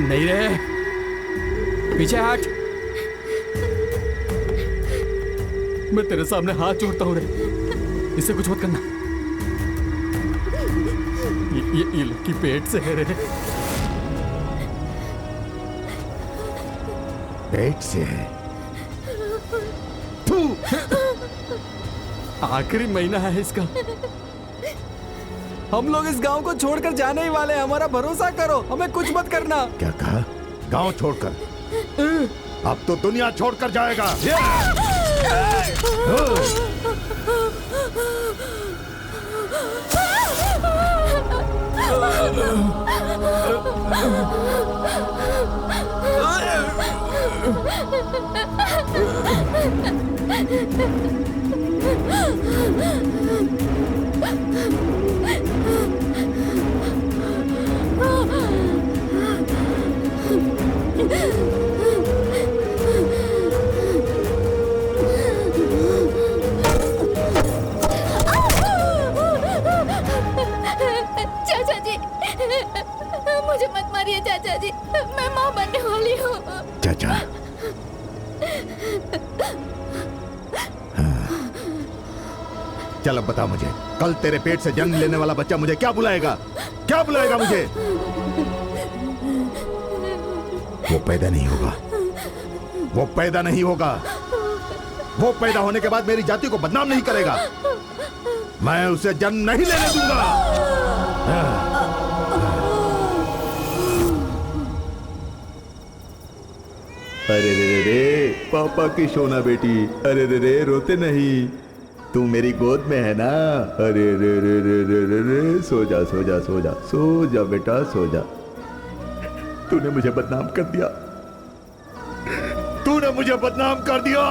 नहीं रे, पीछे हट। मैं तेरे सामने हाथ जोड़ता हूँ रे, इससे कुछ मत करना। ये लड़की पेट से है रे। पेट से है? आखिरी महीना है इसका। हम लोग इस गांव को छोड़कर जाने ही वाले हैं, हमारा भरोसा करो, हमें कुछ मत करना। क्या कहा? गांव छोड़कर? अब तो दुनिया छोड़कर जाएगा। चाचा जी, मुझे मत मारिए चाचा जी, मैं माँ बनने वाली हूँ। चाचा, हाँ। चल अब बता मुझे, कल तेरे पेट से जन्म लेने वाला बच्चा मुझे क्या बुलाएगा? क्या बुलाएगा मुझे? वो पैदा नहीं होगा, वो पैदा नहीं होगा। वो पैदा होने के बाद मेरी जाति को बदनाम नहीं करेगा। मैं उसे जन्म नहीं लेने दूंगा। अरे रे रे, पापा की सोना बेटी, अरे रे रे, रोते नहीं, तू मेरी गोद में है ना। अरे रे रे रे रे रे रे, सो जा सो जा सो जा सो जा बेटा, सो जा। तूने मुझे बदनाम कर दिया, तूने मुझे बदनाम कर दिया।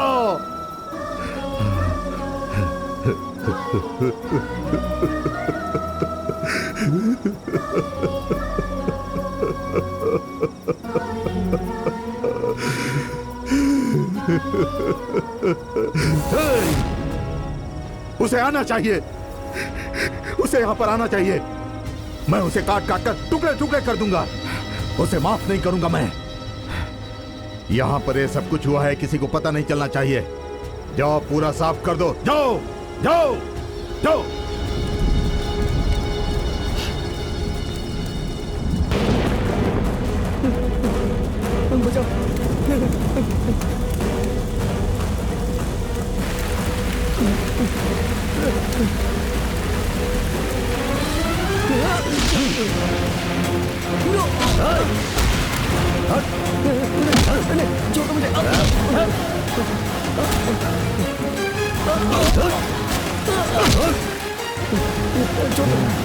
उसे आना चाहिए, उसे यहां पर आना चाहिए। मैं उसे काट काट कर टुकड़े टुकड़े कर दूंगा, उसे माफ नहीं करूंगा मैं। यहां पर ये सब कुछ हुआ है, किसी को पता नहीं चलना चाहिए। जाओ पूरा साफ कर दो, जाओ जाओ जाओ।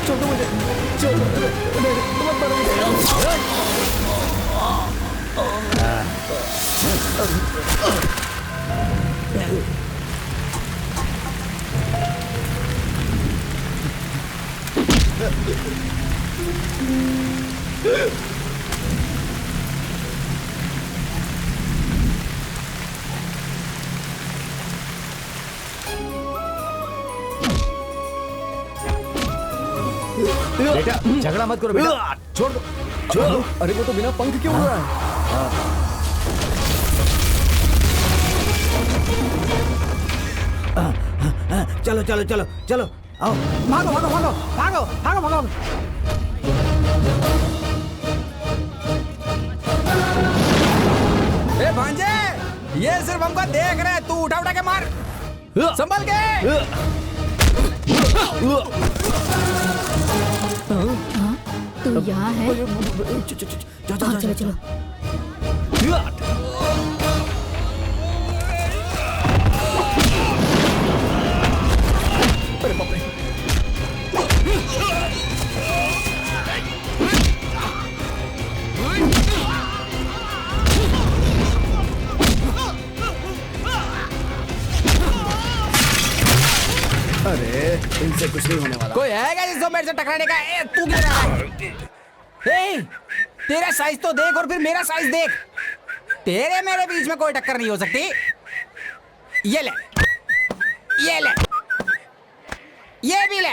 छोड़ मुझे। छोड़ मुझे, छोड़ मत मारो मुझे। बेटा झगड़ा मत करो बेटा, छोड़ दो, छोड़ दो। अरे वो तो बिना पंख क्यों उड़ रहा है? चलो चलो चलो चलो, आओ, भागो भागो भागो भागो भागो भागो। ए भांजे, ये सिर्फ हमको देख रहे हैं, तू उठा उठा के मार, संभल के। तू यहाँ है? चलो चलो। अरे बाप रे। अरे इनसे कुछ नहीं होने वाला। कोई है क्या जिसको मेरे से टकराने का? ए, तू गिर रहा है। तेरा साइज तो देख और फिर मेरा साइज देख। तेरे मेरे बीच में कोई टक्कर नहीं हो सकती। ये ले, ये ले, ये भी ले।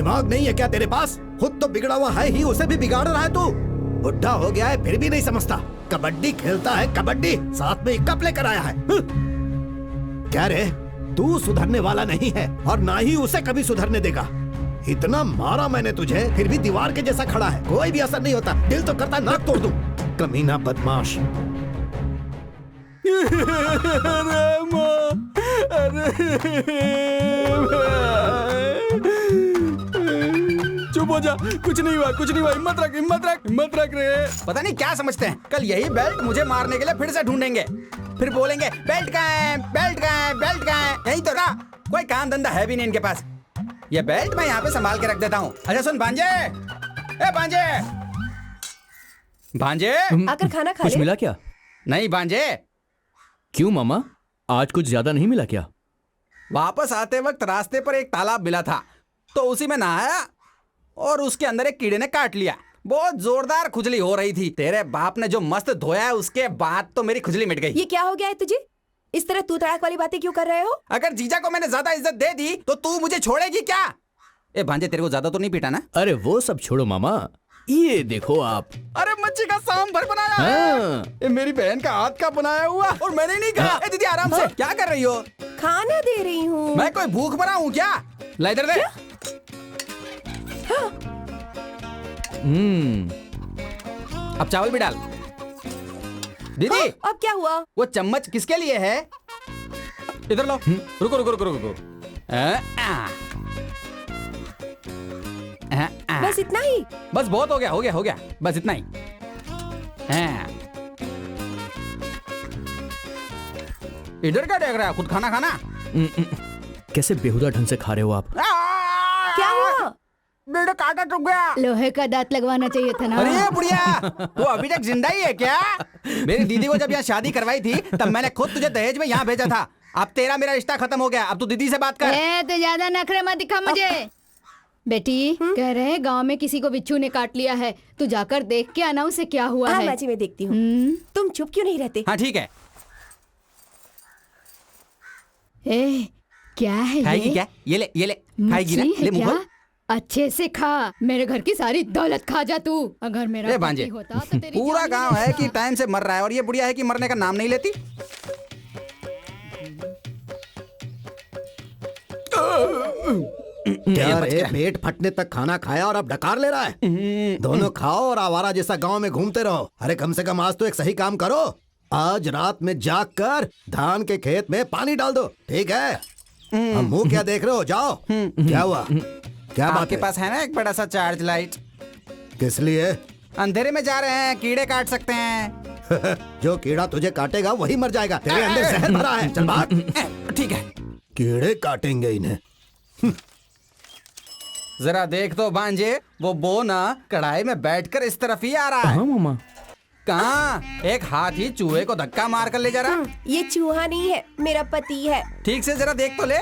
दिमाग नहीं है क्या तेरे पास? खुद तो बिगड़ा हुआ है ही, उसे भी बिगाड़ रहा है तू। बुढ़ा हो गया है फिर भी नहीं समझता। कबड्डी खेलता है, कबड्डी साथ में कप लेकर आया है। क्या रे, तू सुधरने वाला नहीं है और ना ही उसे कभी सुधरने देगा। इतना मारा मैंने तुझे, फिर भी दीवार के जैसा खड़ा है, कोई भी असर नहीं होता। दिल तो करता नाक तोड़ दूं। कमीना बदमाश। चुप हो जा, कुछ नहीं हुआ, कुछ नहीं हुआ। हिम्मत रख, हिम्मत रख, हिम्मत रख रे। पता नहीं क्या समझते हैं, कल यही बेल्ट मुझे मारने के लिए फिर से ढूंढेंगे। फिर बोलेंगे बेल्ट कहाँ है, बेल्ट कहाँ है, बेल्ट कहाँ है। यही तो रहा, कोई काम धंधा है भी नहीं इनके पास। ये बेल्ट मैं यहाँ पे संभाल के रख देता हूँ। अच्छा सुन भांजे, ए भांजे, भांजे आकर खाना खा कुछ ले। मिला क्या? नहीं भांजे। क्यों मामा, आज कुछ ज्यादा नहीं मिला क्या? वापस आते वक्त रास्ते पर एक तालाब मिला था, तो उसी में नहाया और उसके अंदर एक कीड़े ने काट लिया। बहुत जोरदार खुजली हो रही थी। तेरे बाप ने जो मस्त धोया है उसके बाद तो मेरी खुजली मिट गई। ये क्या हो गया है तुझे? इस तरह तू तड़ाक वाली बातें क्यों कर रहे हो? अगर जीजा को मैंने ज्यादा इज्जत दे दी तो तू मुझे छोड़ेगी क्या? ए भांजे, तेरे को ज्यादा तो नहीं पीटा ना? अरे वो सब छोड़ो मामा, ये देखो आप। अरे मच्छी का सांभर बनाया हाँ। है। ये मेरी बहन का हाथ का बनाया हुआ और मैंने नहीं कहा। ए दीदी आराम से, क्या कर रही हो? खाना दे रही हूँ। मैं कोई भूख मरा हूँ क्या? ला इधर दे। अब चावल भी डाल। दीदी अब क्या हुआ? वो चम्मच किसके लिए है? इधर लो। रुको रुको रुको रुको। बस इतना ही? बस बहुत हो गया, हो गया, हो गया, बस इतना ही। इधर क्या देख रहा है? खुद खाना खाना। कैसे बेहुदा ढंग से खा रहे हो आप? क्या हुआ? मेरा कांटा टूट गया। लोहे का दांत लगवाना चाहिए था ना। अरे बुढ़िया, वो अभी तक जिंदा ही है क्या? मेरी दीदी को जब यहाँ शादी करवाई थी तब मैंने खुद तुझे दहेज में यहाँ भेजा था। अब तेरा मेरा रिश्ता खत्म हो गया, अब तू दीदी से बात कर। तो ज्यादा नखरे मत दिखा मुझे। बेटी कह रहे हैं गांव में किसी को बिच्छू ने काट लिया है, तू जाकर देख के आना उसे क्या हुआ हाँ है। माजी, मैं देखती हूँ। तुम चुप क्यों नहीं रहते? हाँ ठीक है। ए, क्या है खाएगी ये? क्या? ये ले, ये ले। खाएगी ना? मछली है ले मुंह क्या? खोल। अच्छे से खा, मेरे घर की सारी दौलत खा जा तू। अगर मेरा ए भांजे, पति होता तो तेरी पूरा जान ही गांव है लेता। कि टाइम से मर रहा है और ये बुढ़िया है कि मरने का नाम नहीं लेती। क्या रे, पेट फटने तक खाना खाया और अब डकार ले रहा है? दोनों खाओ और आवारा जैसा गांव में घूमते रहो। अरे कम से कम आज तो एक सही काम करो। आज रात में जाग कर धान के खेत में पानी डाल दो, ठीक है? अब मुंह क्या देख रहे हो? जाओ। क्या हुआ? क्या बात आपके है? पास है ना एक बड़ा सा चार्ज लाइट? किस लिए? अंधेरे में जा रहे हैं, कीड़े काट सकते हैं। जो कीड़ा तुझे काटेगा वही मर जाएगा। तेरे अंदर जहर भरा है। चल भाग। ठीक है। कीड़े काटेंगे इन्हें। जरा देख तो भांजे, वो बो ना कढ़ाई में बैठकर इस तरफ ही आ रहा है। हाँ मामा। कहाँ? एक हाथी चूहे को धक्का मार कर ले जा रहा। ये चूहा नहीं है, मेरा पति है। ठीक से जरा देख तो ले।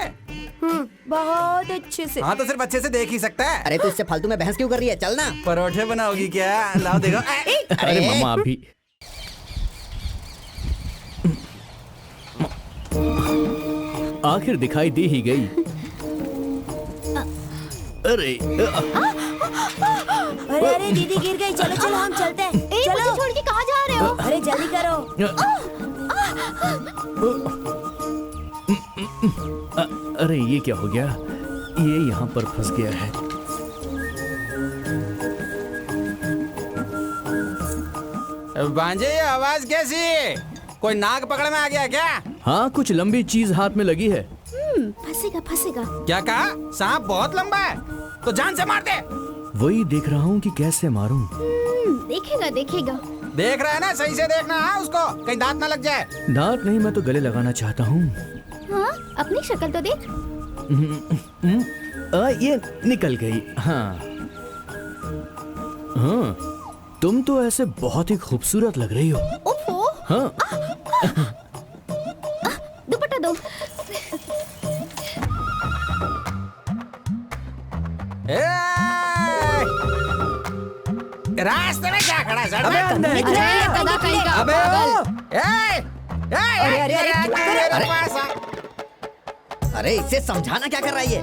बहुत अच्छे से। हाँ तो सिर्फ अच्छे से देख ही सकता है। अरे तू इससे फालतू में बहस क्यों कर रही है? चल ना। परोठे बनाओगी क्या? लाओ देखो। अरे मामा अभी आखिर दिखाई दे ही गई। अरे अरे अरे दीदी गिर गई। चलो चलो हम चलते हैं। चलो। छोड़ के कहाँ जा रहे हो? अरे जल्दी करो। अरे ये क्या हो गया? ये यहाँ पर फंस गया है। भांजे, ये आवाज कैसी? कोई नाग पकड़ में आ गया क्या? हाँ, कुछ लंबी चीज हाथ में लगी है। फंसेगा फंसेगा। क्या कहा? सांप बहुत लंबा है तो जान से मार दे। वही देख रहा हूँ कि कैसे मारूं। देखेगा देखेगा। देख रहा है ना? सही से देखना है उसको, कहीं दांत ना लग जाए। दांत नहीं, मैं तो गले लगाना चाहता हूँ। हाँ, अपनी शक्ल तो देख। ये निकल गई। हाँ हाँ, तुम तो ऐसे बहुत ही खूबसूरत लग रही हो। ओफो। हाँ दुपट्टा दो। रास्ते में क्या खड़ा है? सड़क अबे, में? अंदर। गधा कहीं का अबे पागल। अरे अरे अरे मेरे पास आ। अरे इसे समझाना क्या कर रही है?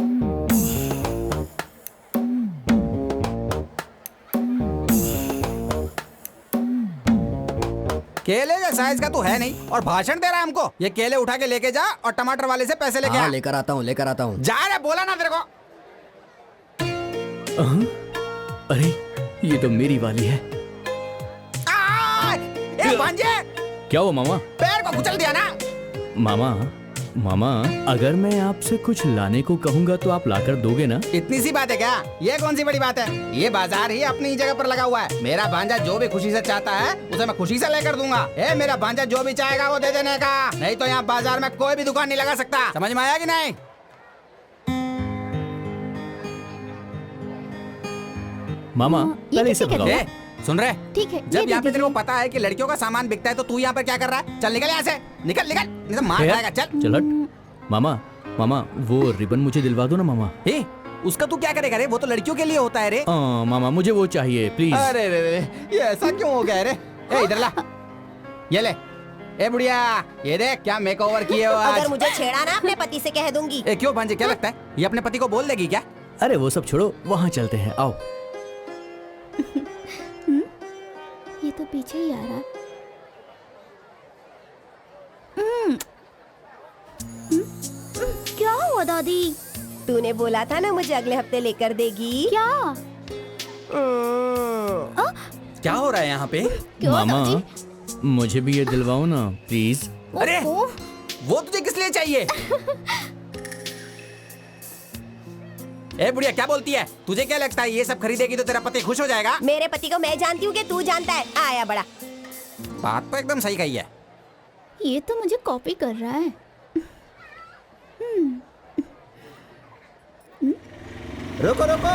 केले का साइज का तू है नहीं और भाषण दे रहा है हमको। ये केले उठा के लेके जा और टमाटर वाले से पैसे लेके आ। लेकर आता हूँ। जा रे, बोला ना तेरे को। अरे ये तो मेरी वाली है। ए भांजे, क्या हुआ मामा? पैर को कुचल दिया ना। मामा अगर मैं आपसे कुछ लाने को कहूँगा तो आप लाकर दोगे ना? इतनी सी बात है क्या? ये कौन सी बड़ी बात है? ये बाजार ही अपनी जगह पर लगा हुआ है। मेरा भांजा जो भी खुशी से चाहता है उसे मैं खुशी से लेकर दूंगा। मेरा भांजा जो भी चाहेगा वो दे देने का। नहीं तो यहाँ बाजार में कोई भी दुकान नहीं लगा सकता। समझ में आया कि नहीं? मामा ये पहले इसे कैसे भगाओ। सुन रहे? ठीक है, जब ये यहाँ दे पे तेरे को पता है कि लड़कियों का सामान बिकता है तो तू यहाँ पर क्या कर रहा है? चल निकल यहाँ से, निकल निकल, नहीं तो मार खाएगा। चल चल हट। मामा वो रिबन मुझे दिलवा दो ना मामा। उसका तू क्या करेगा रे? वो तो लड़कियों के लिए होता है रे। मामा मुझे वो चाहिए प्लीज। अरे रे, ये ऐसा क्यों हो गया रे? इधर ला, ये ले। ए बुढ़िया, ये देख क्या मेकओवर किए हो आज। अगर मुझे छेड़ा ना अपने पति से कह दूंगी। क्यों भांजे, क्या लगता है ये अपने पति को बोल देगी क्या? अरे वो सब छोड़ो, वहाँ चलते हैं, आओ। ये तो पीछे ही आ रहा। क्या हुआ दादी? तूने बोला था ना मुझे अगले हफ्ते लेकर देगी। क्या? क्या हो रहा है यहाँ पे? क्यों मामा दादी? मुझे भी ये दिलवाओ ना प्लीज। अरे ओह, वो तुझे किस लिए चाहिए? ए बुढ़िया, क्या बोलती है? तुझे क्या लगता है ये सब खरीदेगी तो तेरा पति खुश हो जाएगा? मेरे पति को मैं जानती हूँ कि तू जानता है। आया बड़ा। बात तो एकदम सही कही है। ये तो मुझे कॉपी कर रहा है। रुको रुको,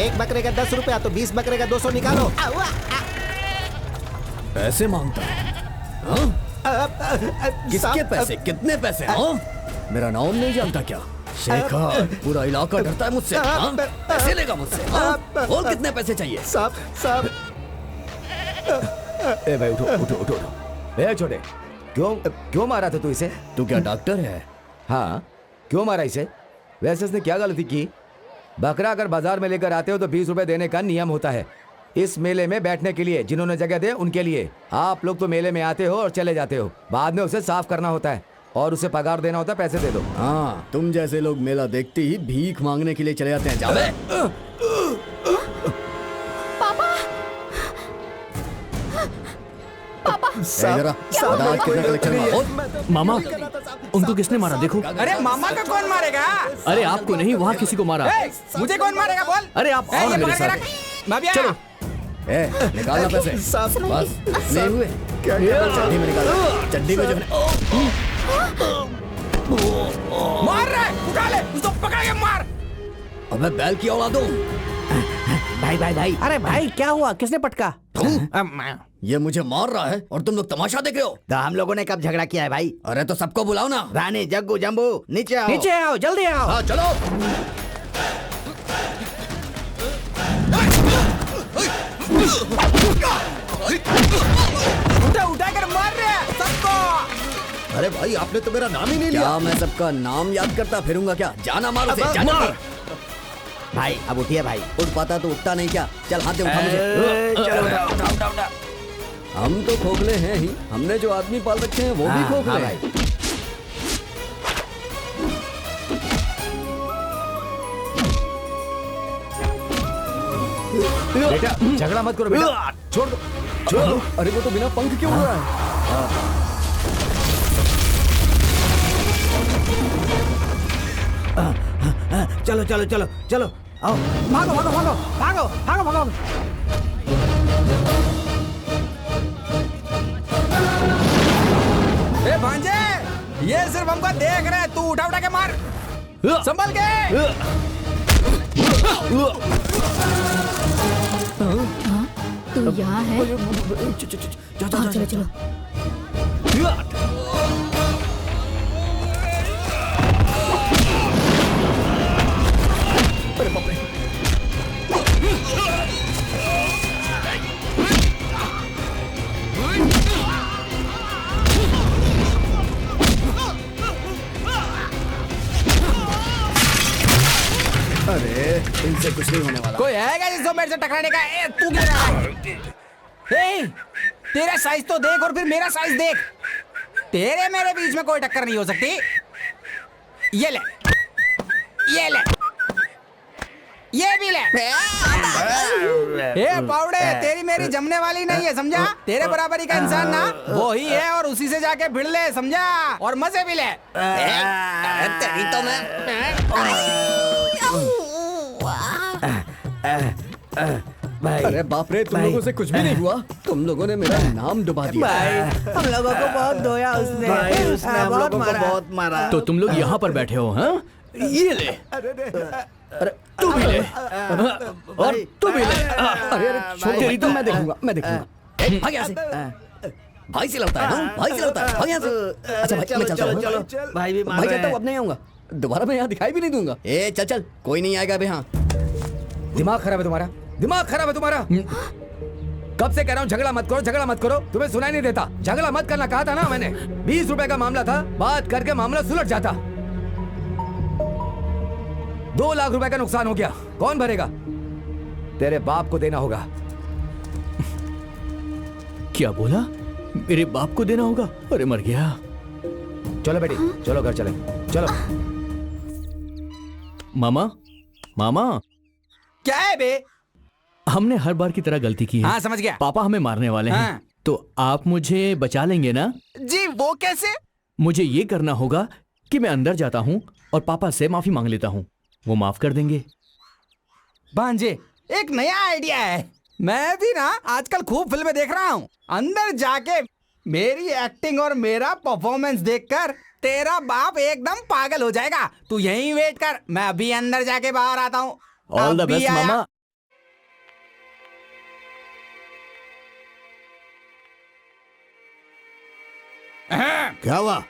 1 बकरे का 10 रुपया तो 20 बकरे का 200 निकालो। पैसे मांगता है? किसके पैसे? कितने पैसे? मेरा नाम नहीं जानता क्या? शेखर, पूरा इलाका डरता है मुझसे। पैसे लेगा मुझसे? और कितने पैसे चाहिए? साहब ए भाई उठो। ए छोटे, क्यों मारा था तू इसे? तू क्या डॉक्टर है? हाँ, क्यों मारा इसे? वैसे इसने क्या गलती की? बकरा अगर बाजार में लेकर आते हो तो 20 रुपए देने का नियम होता है। इस मेले में बैठने के लिए जिन्होंने जगह दे उनके लिए। आप लोग तो मेले में आते हो और चले जाते हो, बाद में उसे साफ करना होता है और उसे पगार देना होता है। पैसे दे दो। हाँ, तुम जैसे लोग मेला देखते ही भीख मांगने के लिए चले जाते हैं। जाओ। मामा उनको किसने मारा देखो। अरे मामा को कौन मारेगा? अरे आपको नहीं, वहाँ किसी को मारा। मुझे कौन मारेगा बोल? अरे आप आओ ये मेरे पकड़ के साथ। रख। मैं भी आया। चलो। निकालना पैसे। बस नहीं हुए? चड्डी में निकालो, चड्डी में जो मार रहे, उठा ले, उसको पकड़ के मार। अबे बैल की औलाद दो। भाई। अरे भाई क्या हुआ? किसने पटका? ये मुझे मार रहा है और तुम लोग तमाशा देख रहे हो। तो हम लोगों ने कब झगड़ा किया है भाई? अरे तो सबको बुलाओ ना। रानी, जग्गू, जम्बू, नीचे आओ, जल्दी आओ। हाँ चलो। उठा कर मार रहे हैं सबको। अरे भाई, आपने तो मेरा नाम ही नहीं लिया। क्या मैं सबका नाम याद करता फिरूंगा क्या? जाना मारो से, जाना मार। भाई अब उठिए भाई। उठ पाता तो उठता नहीं क्या? चल हाथ दे, उठा मुझे। चलो उठा। हम तो खोखले हैं ही, हमने जो आदमी पाल रखे हैं वो भी खोखले हैं। बेटा झगड़ा मत करो बेटा, छोड़ दो। अरे वो तो बिना पंख क्यों उड़ रहा है? चलो आओ, भागो। ए भांजे, ये सिर्फ हमको देख रहे हैं, तू उठा के मार, संभल के। तू यहाँ है? चलो। अरे इनसे कुछ नहीं होने वाला। कोई है क्या जिसको मेरे से टकराने का? तू क्या? ए, तेरा साइज तो देख और फिर मेरा साइज देख। तेरे मेरे बीच में कोई टक्कर नहीं हो सकती। ये ले, ये ले, ये भी ले। ए पाउडे, तेरी मेरी जमने वाली नहीं है, समझा? तेरे बराबरी का इंसान ना वो ही है, और उसी से जाके भिड़ ले, समझा? और मजे भी ले। तेरी तो मैं भाई, अरे बाप रे, तुम लोगों से कुछ भी नहीं हुआ। तुम लोगों ने मेरा नाम डुबा दिया। हम लोगों को बहुत धोया उसने। उसने हम लोगों को बहुत मारा। तो तुम लोग यहाँ पर बैठे हो, हाँ? ये ले, अरे तू भी ले, और तू भी ले। अरे अरे छोड़ो, तेरी तो मैं देखूंगा, मैं देखूंगा। भाग यहाँ से। भाई से लड़ता है, भाई से लड़ता है, भाग यहाँ से। अच्छा भाई, मैं चलता हूँ। भाई भी भाई कहता हूँ अब नहीं आऊंगा, दोबारा मैं यहाँ दिखाई भी नहीं दूंगा। ए चल चल, कोई नहीं आएगा अभी। हाँ दिमाग खराब है तुम्हारा, दिमाग खराब है तुम्हारा। कब से कह रहा हूँ झगड़ा मत करो, झगड़ा मत करो, तुम्हें सुनाई नहीं देता। झगड़ा मत करना कहा था ना मैंने। 20 रुपए का मामला था, बात करके मामला सुलझ जाता। 2 लाख रुपए का नुकसान हो गया, कौन भरेगा? तेरे बाप को देना होगा। क्या बोला? मेरे बाप को देना होगा? अरे मर गया। चलो बेटी, चलो घर चले, चलो। मामा, मामा, क्या है बे? हमने हर बार की तरह गलती की है। हाँ समझ गया। पापा हमें मारने वाले हैं। हाँ। तो आप मुझे बचा लेंगे ना? जी वो कैसे? मुझे ये करना होगा कि मैं अंदर जाता हूँ और पापा से माफी मांग लेता हूँ, वो माफ कर देंगे। भांजे, एक नया आइडिया है। मैं भी ना आजकल खूब फिल्में देख रहा हूँ। अंदर जाके मेरी एक्टिंग और मेरा परफॉर्मेंस देखकर तेरा बाप एकदम पागल हो जाएगा। तू यहीं वेट कर, मैं अभी अंदर जाके बाहर आता हूँ। ऑल द अभी बेस्ट आया। मामा। क्या हुआ?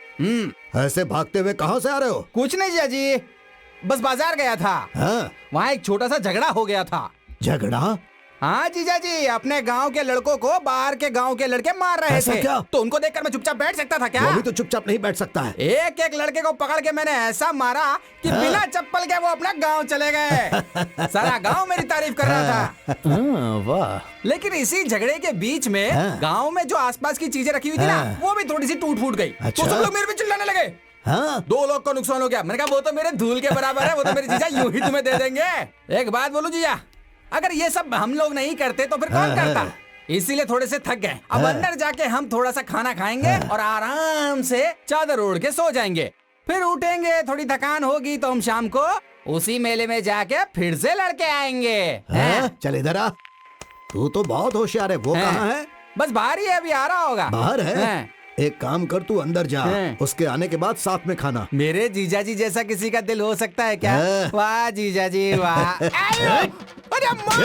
ऐसे भागते हुए कहाँ से आ रहे हो? कुछ नहीं जीजा जी, बस बाजार गया था। हाँ? वहाँ एक छोटा सा झगड़ा हो गया था। झगड़ा? हाँ जीजा जी, अपने गांव के लड़कों को बाहर के गांव के लड़के मार रहे ऐसा थे। क्या? तो उनको देखकर मैं चुपचाप बैठ सकता था क्या? वो भी तो चुपचाप नहीं बैठ सकता है। एक एक लड़के को पकड़ के मैंने ऐसा मारा कि बिना चप्पल के वो अपना गांव चले गए। सारा गांव मेरी तारीफ कर रहा था। हाँ, वाह। लेकिन इसी झगड़े के बीच में गांव में जो आसपास की चीजें रखी हुई थी ना, वो भी थोड़ी सी टूट फूट गई। अच्छा। तो सब लोग मेरे पे चिल्लाने लगे। हाँ? 2 लोग को नुकसान हो गया। मैंने कहा वो तो मेरे धूल के बराबर है, वो तो मेरे जीजा यूं ही तुम्हें दे देंगे। एक बात बोलूं जीजा, अगर ये सब हम लोग नहीं करते तो फिर कौन करता? इसीलिए थोड़े से थक गए। अब अंदर जाके हम थोड़ा सा खाना खाएंगे और आराम से चादर ओढ़ के सो जाएंगे। फिर उठेंगे, थोड़ी थकान होगी तो हम शाम को उसी मेले में जाके फिर से लड़के आएंगे। चल इधर आ। तू तो बहुत होशियार है। वो कहाँ है? बस बाहर ही है, अभी आ रहा होगा। बाहर है? एक काम कर, तू अंदर जा, उसके आने के बाद साथ में खाना। मेरे जीजा जी जैसा किसी का दिल हो सकता है क्या? वाह जीजा जी वाह। अरे माँ,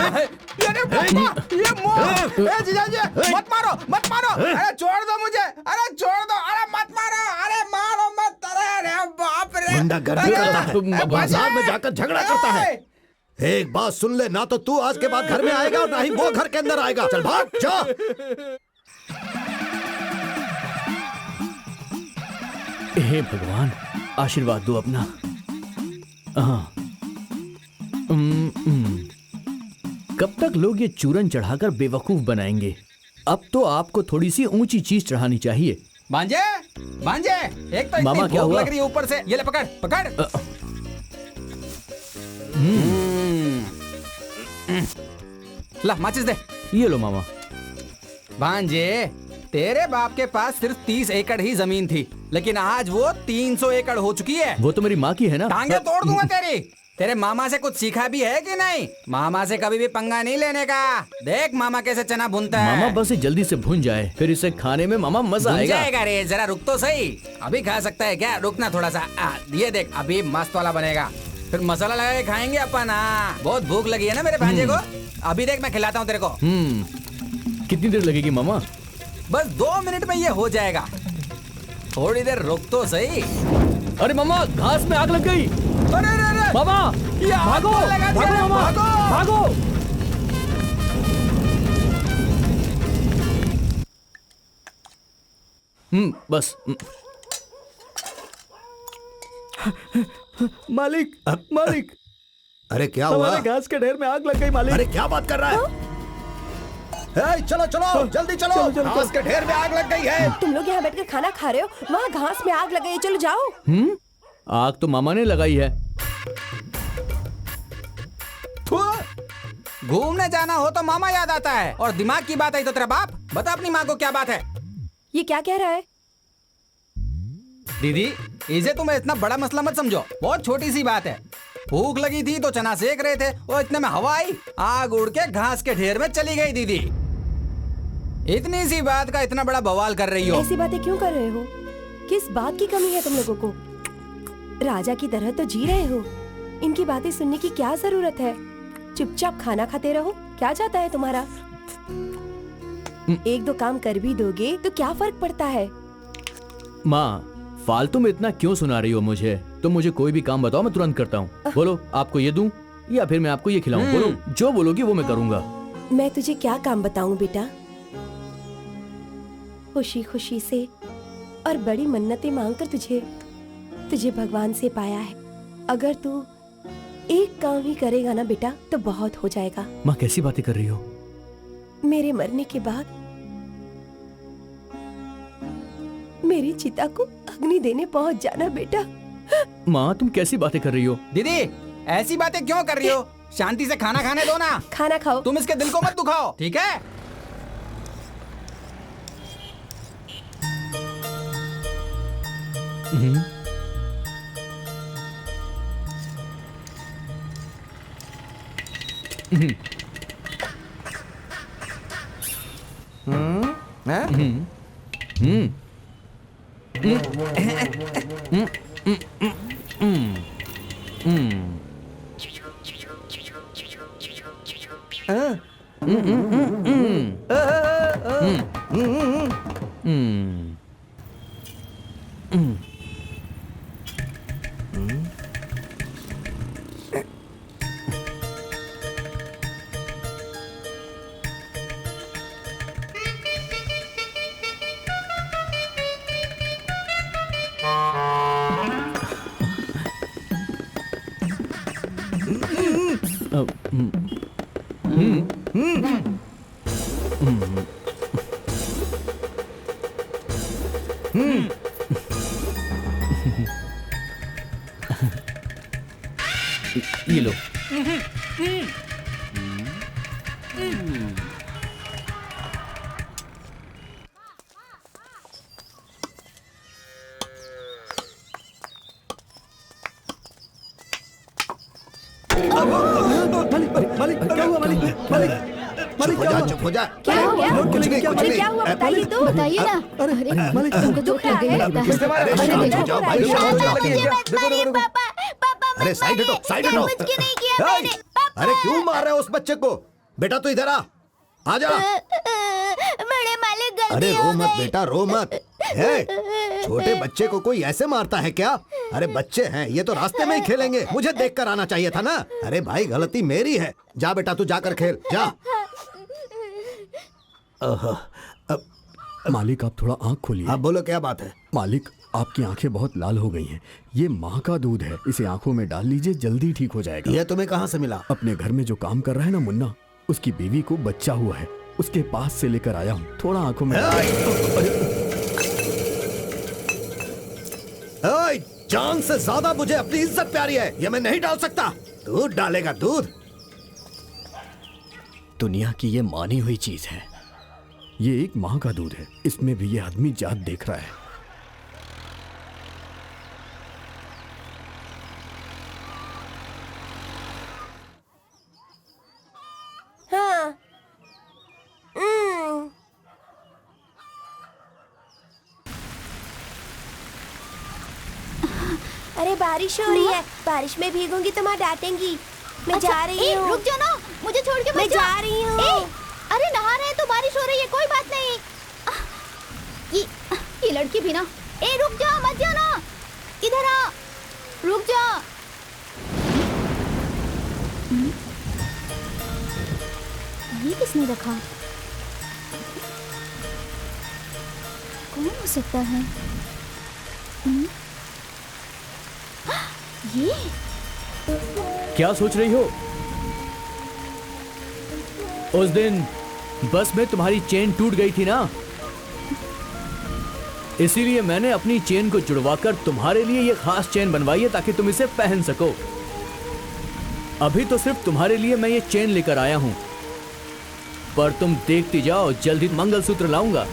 अरे पापा, ये माँ, ए जीजा जी, मत मारो, मत मारो, अरे छोड़ दो मुझे, अरे छोड़ दो, अरे मत मारो, अरे मारो मत, अरे बाप रे। गुंडागर्दी करता है, बाजार में जाकर झगड़ा करता है। एक बात सुन ले, ना तो तू आज के बाद घर में आएगा और ना ही वो घर के अंदर आएगा। चल भाग जा। हे भगवान, आशीर्वाद दो अपना। हाँ। कब तक लोग ये चूरन चढ़ाकर बेवकूफ बनाएंगे? अब तो आपको थोड़ी सी ऊंची चीज चढ़ानी चाहिए। भांजे, भांजे, एक तो मामा, इतनी क्या भूख हुआ? लग रही है ऊपर से। ये ले पकड़, पकड़। ला माचिस दे। ये लो मामा। भांजे, तेरे बाप के पास सिर्फ 30 एकड़ ही जमीन थी, लेकिन आज वो 300 एकड़ हो चुकी है। वो तो मेरी माँ की है ना। टांगे तोड़ दूंगा तेरी। तेरे मामा से कुछ सीखा भी है कि नहीं? मामा से कभी भी पंगा नहीं लेने का। देख मामा कैसे चना भूनता है। मामा बस ये जल्दी से भून जाए, फिर इसे खाने में मामा मजा भून आएगा। जाएगा रे, जरा रुक तो सही। अभी खा सकता है क्या? रुकना थोड़ा सा। ये देख, अभी मस्त वाला बनेगा, फिर मसाला लगा के खाएंगे अपन। बहुत भूख लगी है ना मेरे भांजे को। अभी देख मैं खिलाता हूँ तेरे को। कितनी देर लगेगी मामा? बस 2 मिनट में ये हो जाएगा। थोड़ी देर रुक तो सही। अरे मामा, घास में आग लग गई। अरे अरे अरे मामा, ये आग भागो, तो लगा दिया, भागो मामा, भागो। भागो। बस। मालिक, मालिक, अरे क्या हुआ? हमारे घास के ढेर में आग लग गई मालिक। अरे क्या बात कर रहा है? चलो चलो जल्दी चलो, घास के ढेर में आग लग गई है। तुम लोग यहाँ बैठकर खाना खा रहे हो, वहाँ घास में आग लग गई है, चलो जाओ। आग तो मामा ने लगाई है। घूमने जाना हो तो मामा याद आता है, और दिमाग की बात आई तो तेरा बाप। बता अपनी माँ को क्या बात है। ये क्या कह रहा है? दीदी, इसे तुम्हें इतना बड़ा मसला मत समझो, बहुत छोटी सी बात है। भूख लगी थी तो चना सेक रहे थे, और इतने में हवा आई, आग उड़ के घास के ढेर में चली गई। दीदी, इतनी सी बात का इतना बड़ा बवाल कर रही हो। ऐसी बातें क्यों कर रहे हो? किस बात की कमी है तुम लोगों को? राजा की तरह तो जी रहे हो, इनकी बातें सुनने की क्या जरूरत है? चुपचाप खाना खाते रहो। क्या चाहता है तुम्हारा? एक दो काम कर भी दोगे तो क्या फर्क पड़ता है? माँ, फालतू में इतना क्यों सुना रही हो मुझे? तुम मुझे कोई भी काम बताओ, मैं तुरंत करता हूँ। बोलो, आपको ये दूं या फिर मैं आपको ये खिलाऊं? बोलो, जो बोलोगी वो मैं करूँगा। मैं तुझे क्या काम बताऊं बेटा? खुशी खुशी से और बड़ी मन्नतें मांगकर तुझे भगवान से पाया है। अगर तू एक काम ही करेगा ना बेटा तो बहुत हो जाएगा। माँ, कैसी बातें कर रही हो? मेरे मरने के बाद मेरी चिता को अग्नि देने पहुंच जाना बेटा। माँ, तुम कैसी बातें कर रही हो? दीदी, ऐसी बातें क्यों कर रही हो? शांति से खाना खाने दो ना। खाना खाओ। तुम इसके दिल को मत दुखाओ, ठीक है? ये लो। मालिक क्या हुआ? मालिक चुप हो जा। क्या हो गया? कुछ नहीं, कुछ नहीं। क्या हुआ बताइए तो। बताइए ना। अरे मालिक, तुमको तो लग गई लगता है। शांत हो जाओ भाई, शांत हो जाओ। पापा अरे साइड हटो, साइड हटो। नहीं किया मैंने। अरे क्यों मार रहे हो उस बच्चे को? बेटा तू इधर आ जा। बड़े मालिक गलती अरे रो हो मत गई। बेटा, रो मत। छोटे बच्चे को कोई ऐसे मारता है क्या? अरे बच्चे हैं, ये तो रास्ते में ही खेलेंगे, मुझे देखकर आना चाहिए था ना। अरे भाई, गलती मेरी है। जा बेटा, तू जाकर खेल, जा। मालिक आप थोड़ा आंख खोलिए। अब बोलो क्या बात है? मालिक, आपकी आंखें बहुत लाल हो गई हैं। ये माँ का दूध है, इसे आंखों में डाल लीजिए, जल्दी ठीक हो जाएगा। ये तुम्हें कहाँ से मिला? अपने घर में जो काम कर रहा है ना मुन्ना, उसकी बीवी को बच्चा हुआ है, उसके पास से लेकर आया हूँ। थोड़ा आंखों में जान से ज्यादा मुझे अपनी इज्जत प्यारी है, ये मैं नहीं डाल सकता। दूध डालेगा, दूध। दुनिया की ये मानी हुई चीज है। ये एक माँ का दूध है, इसमें भी ये आदमी जात देख रहा है। हाँ। अरे बारिश हो रही है, बारिश में भीगूंगी तो माँ डांटेंगी। मैं जा रही हूँ। रुक जाओ ना, मुझे छोड़ के मैं मत जाओ। जा रही हूँ। अरे नहा रहे हैं तो बारिश हो रही है, कोई बात नहीं। ये लड़की भी ना। रुक जाओ, मत जाओ ना, इधर आ, रुक जाओ। ये किसने रखा? कौन हो सकता है? ये क्या सोच रही हो? उस दिन बस में तुम्हारी चेन टूट गई थी ना, इसीलिए मैंने अपनी चेन को जुड़वाकर तुम्हारे लिए ये खास चेन बनवाई है ताकि तुम इसे पहन सको। अभी तो सिर्फ तुम्हारे लिए मैं ये चेन लेकर आया हूं, पर तुम देखती जाओ, जल्दी मंगलसूत्र लाऊंगा।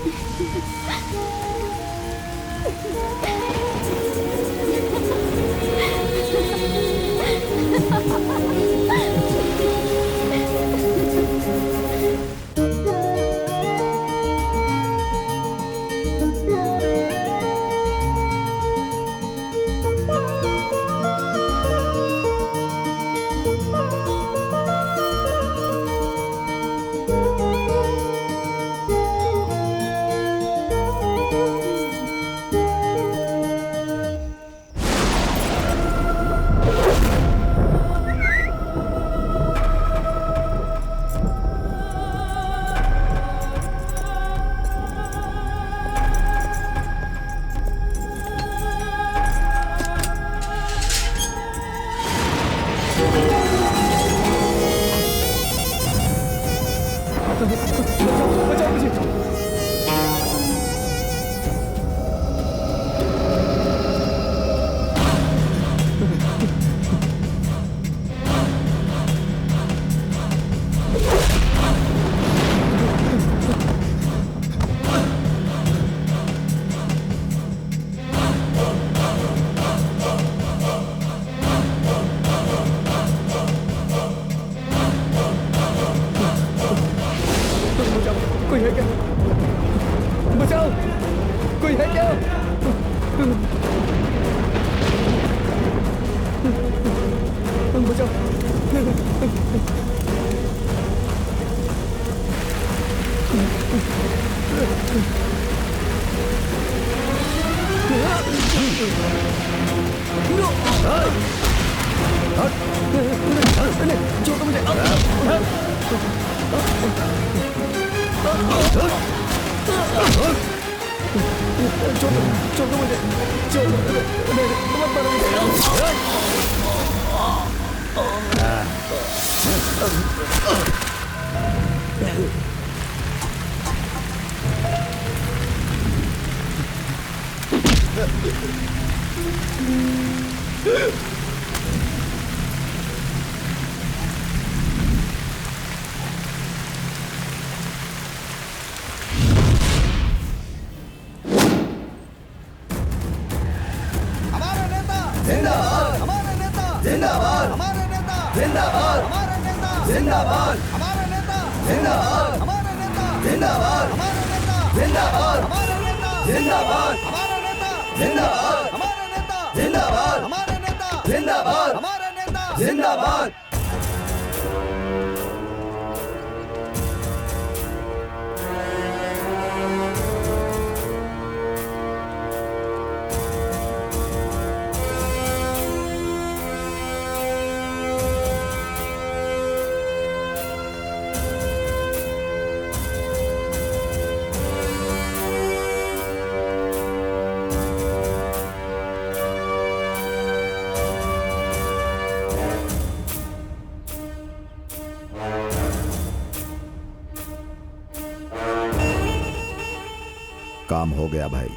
काम हो गया भाई।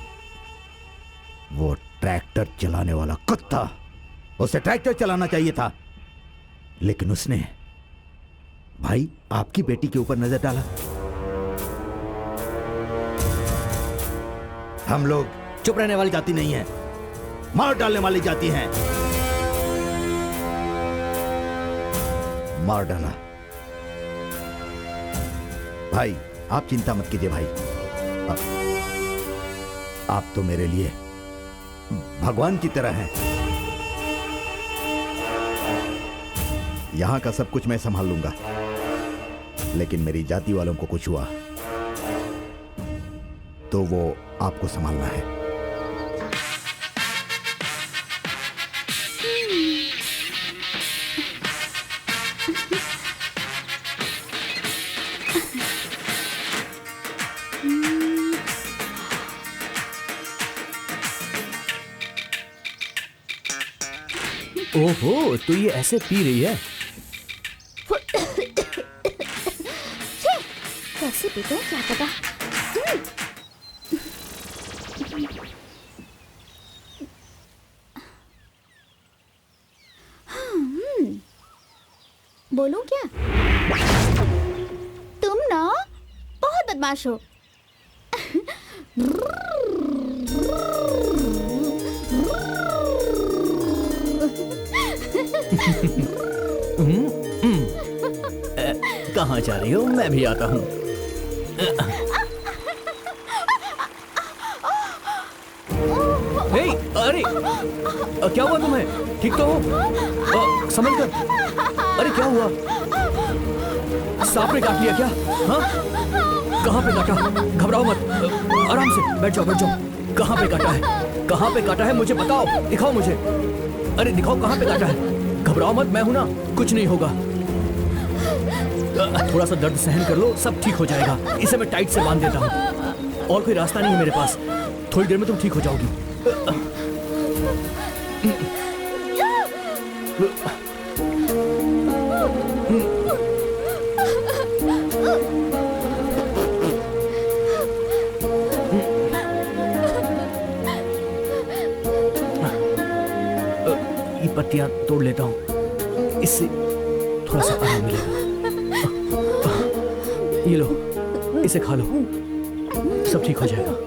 वो ट्रैक्टर चलाने वाला कुत्ता, उसे ट्रैक्टर चलाना चाहिए था, लेकिन उसने भाई आपकी बेटी के ऊपर नजर डाला। हम लोग चुप रहने वाली जाति नहीं है, मार डालने वाली जाति है। मार डाला। भाई आप चिंता मत कीजिए भाई, आप तो मेरे लिए भगवान की तरह हैं। यहां का सब कुछ मैं संभाल लूंगा, लेकिन मेरी जाति वालों को कुछ हुआ तो वो आपको संभालना है। ओहो, तो ये ऐसे पी रही है। बेटी को, क्या पता। बोलूं क्या? तुम ना बहुत बदमाश हो। कहाँ जा रही हो? मैं भी आता हूँ। अरे क्या हुआ तुम्हें? ठीक तो हो? संभल कर। अरे क्या हुआ? सांप ने काट लिया क्या? हाँ? कहाँ पे काटा? घबराओ मत, आराम से बैठ जाओ, बैठ जाओ। कहाँ पे काटा है? कहाँ पे काटा है मुझे बताओ, दिखाओ मुझे। अरे दिखाओ कहाँ पे काटा है। घबराओ मत, मैं हूं ना, कुछ नहीं होगा। थोड़ा सा दर्द सहन कर लो, सब ठीक हो जाएगा। इसे मैं टाइट से बांध देता हूँ। और कोई रास्ता नहीं है मेरे पास। थोड़ी देर में तुम ठीक हो जाओगी। ये पत्तियां तोड़ लेता हूँ, इससे थोड़ा सा आराम मिलेगा। ये लो, इसे खा लो, सब ठीक हो जाएगा।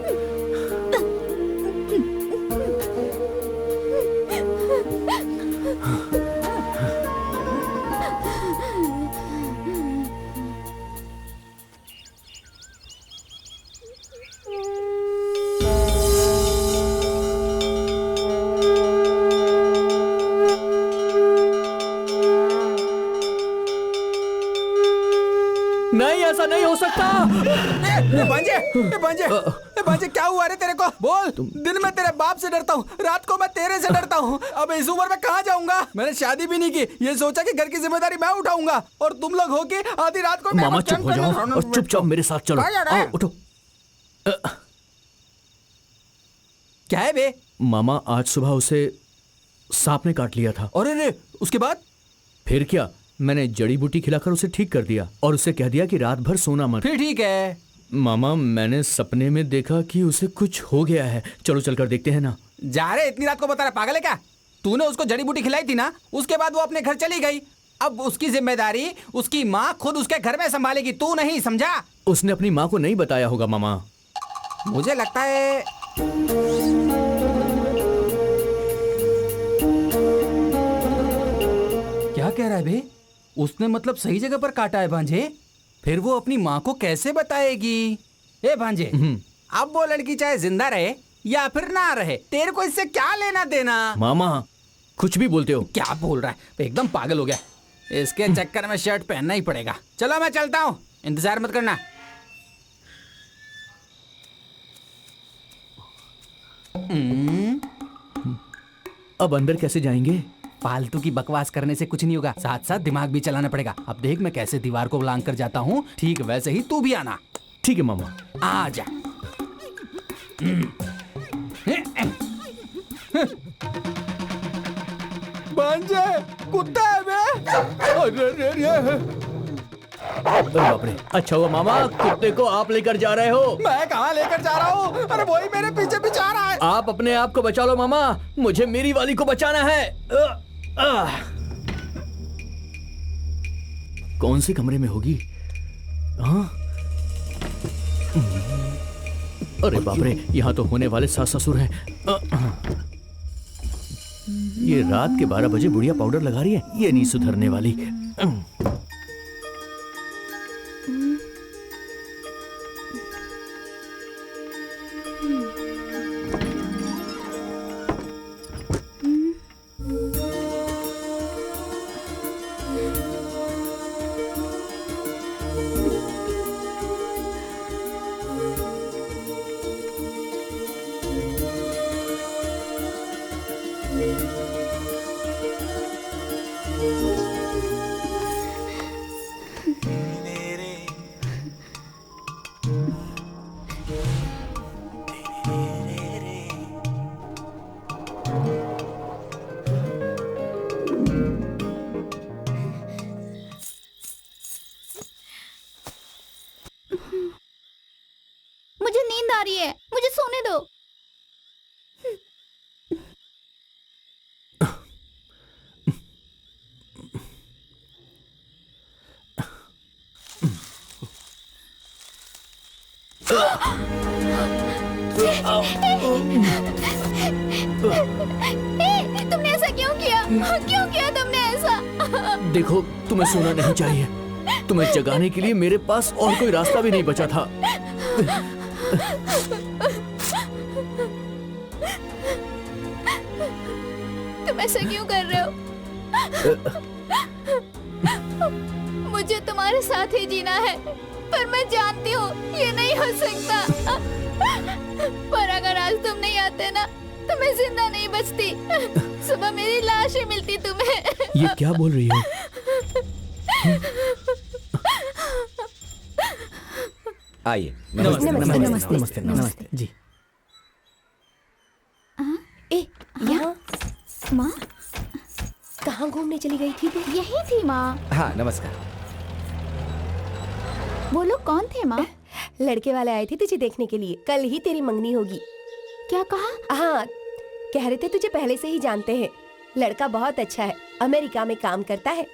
नहीं, ऐसा नहीं हो सकता। भांजे क्या हुआ रे तेरे को? बोल। दिन में तेरे बाप से डरता हूँ, रात को मैं तेरे से डरता हूँ। अब इस उम्र में कहाँ जाऊंगा? मैंने शादी भी नहीं की, ये सोचा कि घर की जिम्मेदारी मैं उठाऊंगा, और तुम लोग हो कि आधी रात को। मामा चुप हो जाओ और चुपचाप मेरे साथ चलो। आओ उठो। क्या है बे? मामा आज सुबह उसे सांप ने काट लिया था। और रे उसके बाद? फिर क्या, मैंने जड़ी बूटी खिलाकर उसे ठीक कर दिया और उसे कह दिया कि रात भर सोना मत। फिर ठीक है। मामा मैंने सपने में देखा कि उसे कुछ हो गया है। चलो चलकर देखते हैं ना। जा रहे, इतनी रात को बता रहा, पागल है क्या? तूने उसको जड़ी बूटी खिलाई थी ना, उसके बाद वो अपने घर चली गई। अब उसकी जिम्मेदारी उसकी माँ खुद उसके घर में संभालेगी, तू नहीं, समझा? उसने अपनी माँ को नहीं बताया होगा मामा। मुझे लगता है क्या कह रहा है बे? उसने मतलब सही जगह पर काटा है भांजे। फिर वो अपनी माँ को कैसे बताएगी? ए भांजे, अब वो लड़की चाहे जिंदा रहे या फिर ना रहे, तेरे को इससे क्या लेना देना? मामा कुछ भी बोलते हो। क्या बोल रहा है? एकदम पागल हो गया। इसके चक्कर में शर्ट पहनना ही पड़ेगा। चलो मैं चलता हूँ, इंतजार मत करना। अब अंदर कैसे जाएंगे? फालतू की बकवास करने से कुछ नहीं होगा, साथ साथ दिमाग भी चलाना पड़ेगा। अब देख मैं कैसे दीवार को लांग कर जाता हूँ, ठीक वैसे ही तू भी आना। ठीक है मामा। आ जा। भांजे, कुत्ता है बे? अरे बाप रे, अच्छा हुआ मामा कुत्ते को आप लेकर जा रहे हो। मैं कहाँ लेकर जा रहा हूँ? अरे वही मेरे पीछे पीछे आ रहा है। आप अपने आप को बचा लो मामा, मुझे मेरी वाली को बचाना है। कौन से कमरे में होगी? हाँ? अरे बाप रे, यहाँ तो होने वाले सास ससुर हैं। ये रात के 12 बजे बुढ़िया पाउडर लगा रही है, ये नहीं सुधरने वाली। तुमने ऐसा क्यों किया? क्यों किया तुमने ऐसा? देखो, तुम्हें सोना नहीं चाहिए। तुम्हें जगाने के लिए मेरे पास और कोई रास्ता भी नहीं बचा था। तुम ऐसा क्यों कर रहे हो? मुझे तुम्हारे साथ ही जीना है, पर मैं जानती हूँ ये नहीं हो सकता। पर अगर आज तुम नहीं आते ना, तो मैं जिंदा नहीं बचती। सुबह मेरी लाश ही मिलती तुम्हें। ये क्या बोल रही हो? आइए। नमस्ते नमस्ते नमस्ते नमस्ते जी। ए यहाँ माँ, कहाँ घूमने चली गई थी तू? यही थी माँ। हाँ, नमस्कार। वो लोग कौन थे माँ? लड़के वाले आए थे तुझे देखने के लिए। कल ही तेरी मंगनी होगी। क्या कहा? हाँ, कह रहे थे तुझे पहले से ही जानते हैं। लड़का बहुत अच्छा है, अमेरिका में काम करता है।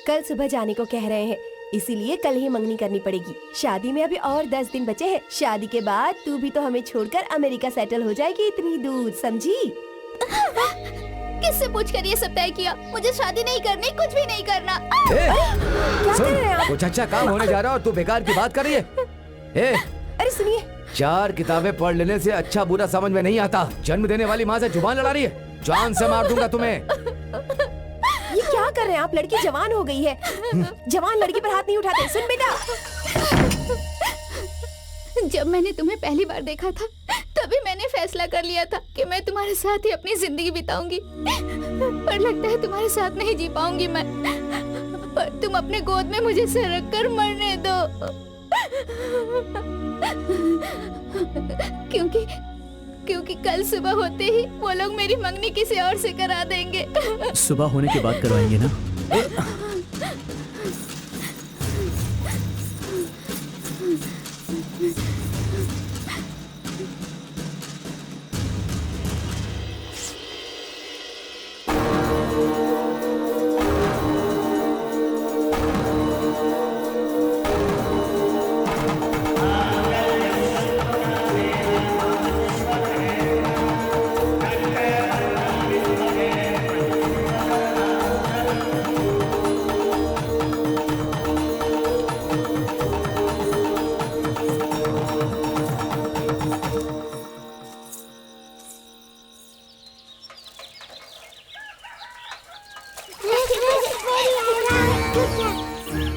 कल सुबह जाने को कह रहे हैं, इसीलिए कल ही मंगनी करनी पड़ेगी। शादी में अभी और 10 दिन बचे हैं। शादी के बाद तू भी तो हमें छोड़कर अमेरिका सेटल हो जाएगी इतनी दूर, समझी? किससे पूछकर ये सब तय किया? मुझे शादी नहीं करनी, कुछ भी नहीं करना। क्या कर रहे हैं आप? कुछ अच्छा काम होने जा रहा है और तू बेकार की बात कर रही है। अरे सुनिए, 4 किताबें पढ़ लेने से अच्छा बुरा समझ में नहीं आता। जन्म देने वाली माँ से जुबान लड़ा रही है। जान से मार दूंगा तुम्हें। ये क्या कर रहे हैं आप? लड़की जवान हो गई है। जवान लड़की पर हाथ नहीं उठाते। सुन बेटा, जब मैंने तुम्हें पहली बार देखा था, तभी मैंने फैसला कर लिया था कि मैं तुम्हारे साथ ही अपनी जिंदगी बिताऊंगी। पर लगता है तुम्हारे साथ नहीं जी पाऊंगी मैं। पर तुम अपने गोद में मुझे सर रख कर मरने दो। क्योंकि कल सुबह होते ही वो लोग मेरी मंगनी किसी और से करा देंगे। सुबह होने के बाद करवाएंगे ना?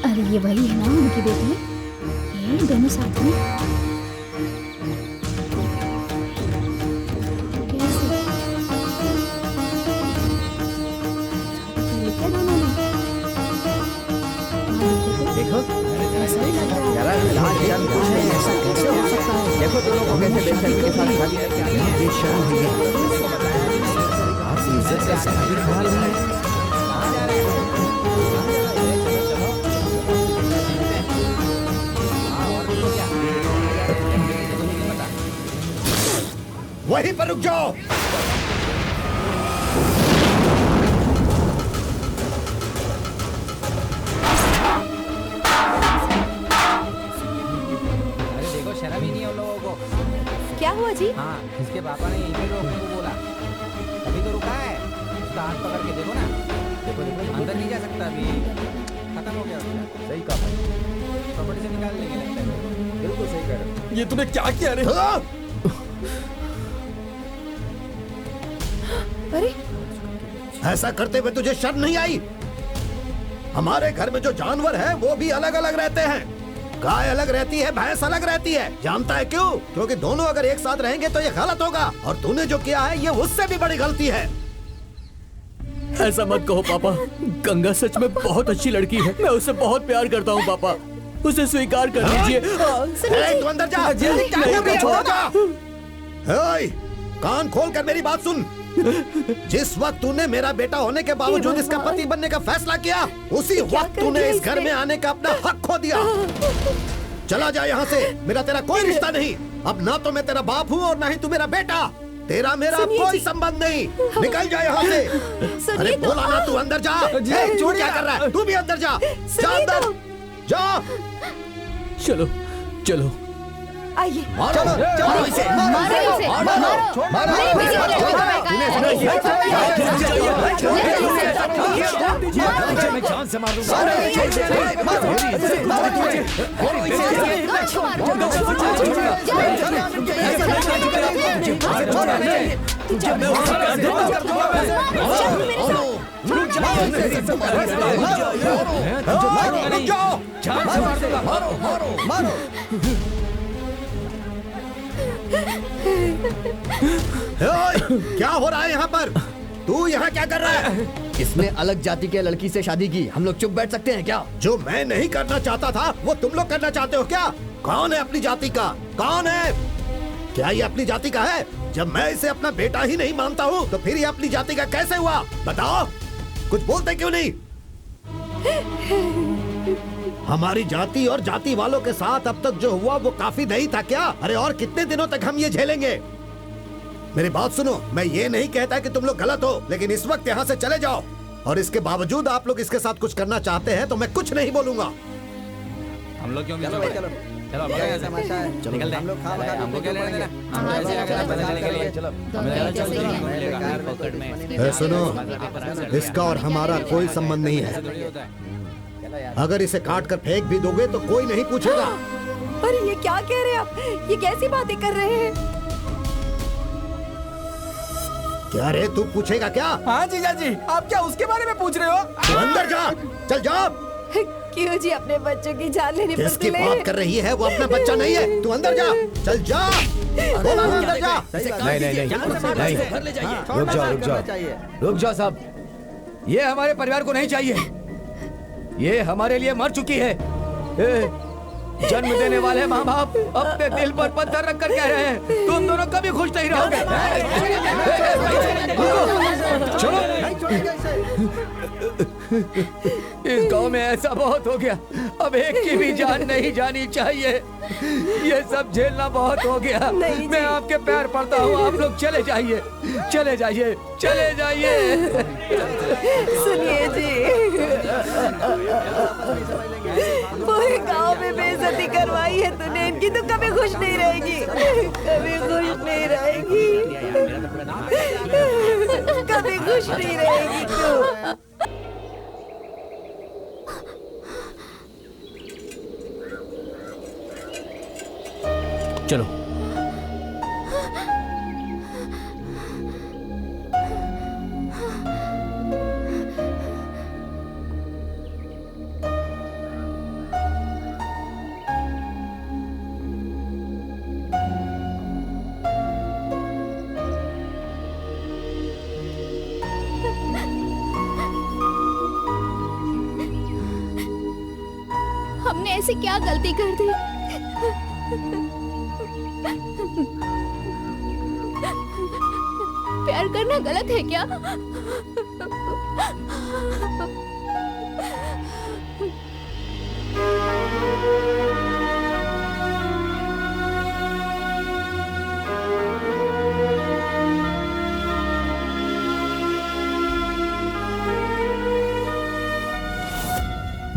अरे ये वही है ना उनकी बेटी? ये दोनों साथ में कैसे? देखो, ऐसा ही लग रहा है। जरा लाज शर्म कुछ नहीं है। ऐसा कैसे हो सकता है? देखो दोनों को कैसे बेशर्मी के साथ शादी करके आए हैं। बेशर्म है ये। आप इज्जत से शादी करा रहे हैं। वहीं पर रुक जाओ। अरे देखो, शर्म ही नहीं है उन लोगों को। क्या हुआ जी? हाँ, इसके पापा ने यहीं पे रोकने को बोला, तभी तो रुका है। उसका हाथ पकड़ के देखो ना। देखो, अंदर नहीं जा सकता अभी। खत्म हो गया उसका। सही कहा भाई। प्रॉपर्टी से निकाल लेंगे लगता है। बिल्कुल सही कह रहे हो। ये तूने क्या किया रे? अरे ऐसा करते हुए तुझे शर्म नहीं आई? हमारे घर में जो जानवर है वो भी अलग अलग रहते हैं। गाय अलग रहती है, भैंस अलग रहती है। जानता है क्यों? क्योंकि दोनों अगर एक साथ रहेंगे तो ये गलत होगा। और तूने जो किया है ये उससे भी बड़ी गलती है। ऐसा मत कहो पापा। गंगा सच में बहुत अच्छी लड़की है। मैं उससे बहुत प्यार करता हूँ पापा। उसे स्वीकार कर लीजिए। तू अंदर जा। नहीं, छोड़ जा। कान खोल कर मेरी बात सुन। जिस वक्त तूने मेरा बेटा होने के बावजूद इसका पति बनने का फैसला किया, उसी वक्त तूने इस घर में आने का अपना हक खो दिया। चला जा यहाँ से। मेरा तेरा कोई रिश्ता नहीं। अब ना तो मैं तेरा बाप हूँ और ना ही तू मेरा बेटा। तेरा मेरा कोई संबंध नहीं। निकल जा यहाँ से। अरे बोला ना, तू अंदर जा। तू क्या कर रहा है? तू भी अंदर जा। जा अंदर जा। चलो चलो। आइए चलो चलो इसे मारो इसे, मारो। नहीं, मुझे ये लड़की को बहकाया है। मैं जान से मार दूंगा। क्या हो रहा है यहाँ पर? तू यहाँ क्या कर रहा है? इसने अलग जाति के लड़की से शादी की, हम लोग चुप बैठ सकते हैं क्या? जो मैं नहीं करना चाहता था वो तुम लोग करना चाहते हो क्या? कौन है अपनी जाति का? कौन है? क्या ये अपनी जाति का है? जब मैं इसे अपना बेटा ही नहीं मानता हूँ तो फिर ये अपनी जाति का कैसे हुआ? बताओ, कुछ बोलते क्यों नहीं? हमारी जाति और जाति वालों के साथ अब तक जो हुआ वो काफी नहीं था क्या? अरे और कितने दिनों तक हम ये झेलेंगे? मेरी बात सुनो, मैं ये नहीं कहता कि तुम लोग गलत हो, लेकिन इस वक्त यहाँ से चले जाओ। और इसके बावजूद आप लोग इसके साथ कुछ करना चाहते हैं तो मैं कुछ नहीं बोलूंगा। हम लोग क्यों चलो भाई चलो चलो तमाशा है। निकल हम लोग खा हमको क्या लेना देना? हम हाँ, लोग ऐसे चलो, अगर बदलने के लिए चलो। हमें दोनों चलो एक जैसे ही चलो हैं। पकड़ में सुनो, इसका और हमारा कोई संबंध नहीं है। अगर इसे काट कर फेंक भी दोगे तो कोई नहीं पूछेगा। अरे ये क्या कह रहे हैं आप? ये कैसी बातें कर रहे हैं? क्या रे, तू पूछेगा क्या? हाँ जीजा जी, आप क्या उसके बारे में पूछ रहे हो? तू अंदर जा, चल जा। क्यों जी, अपने बच्चों की जान लेने पर किसकी तुले? बात कर रही है? वो अपना बच्चा नहीं है। तू अंदर जा, चल जा। बोला ना, अंदर जा। नहीं, रुक जाओ रुक जाओ साहब, ये हमारे परिवार को नहीं चाहिए। ये हमारे लिए मर चुकी है। जन्म देने वाले माँ बाप अपने दिल पर पत्थर रख कर कह रहे हैं तुम दोनों कभी खुश नहीं रहोगे। चलो, इस गांव में ऐसा बहुत हो गया, अब एक की भी जान नहीं जानी चाहिए। ये सब झेलना बहुत हो गया। मैं आपके पैर पड़ता हूँ, आप लोग चले जाइए, चले जाइए, चले जाइए। सुनिए जी, पूरे गांव में बेइज्जती करवाई है तूने इनकी, तो कभी खुश नहीं रहेगी, कभी खुश नहीं रहेगी, कभी खुश नहीं रहेगी तू। चलो हमने ऐसी क्या गलती कर दी? प्यार करना गलत है क्या?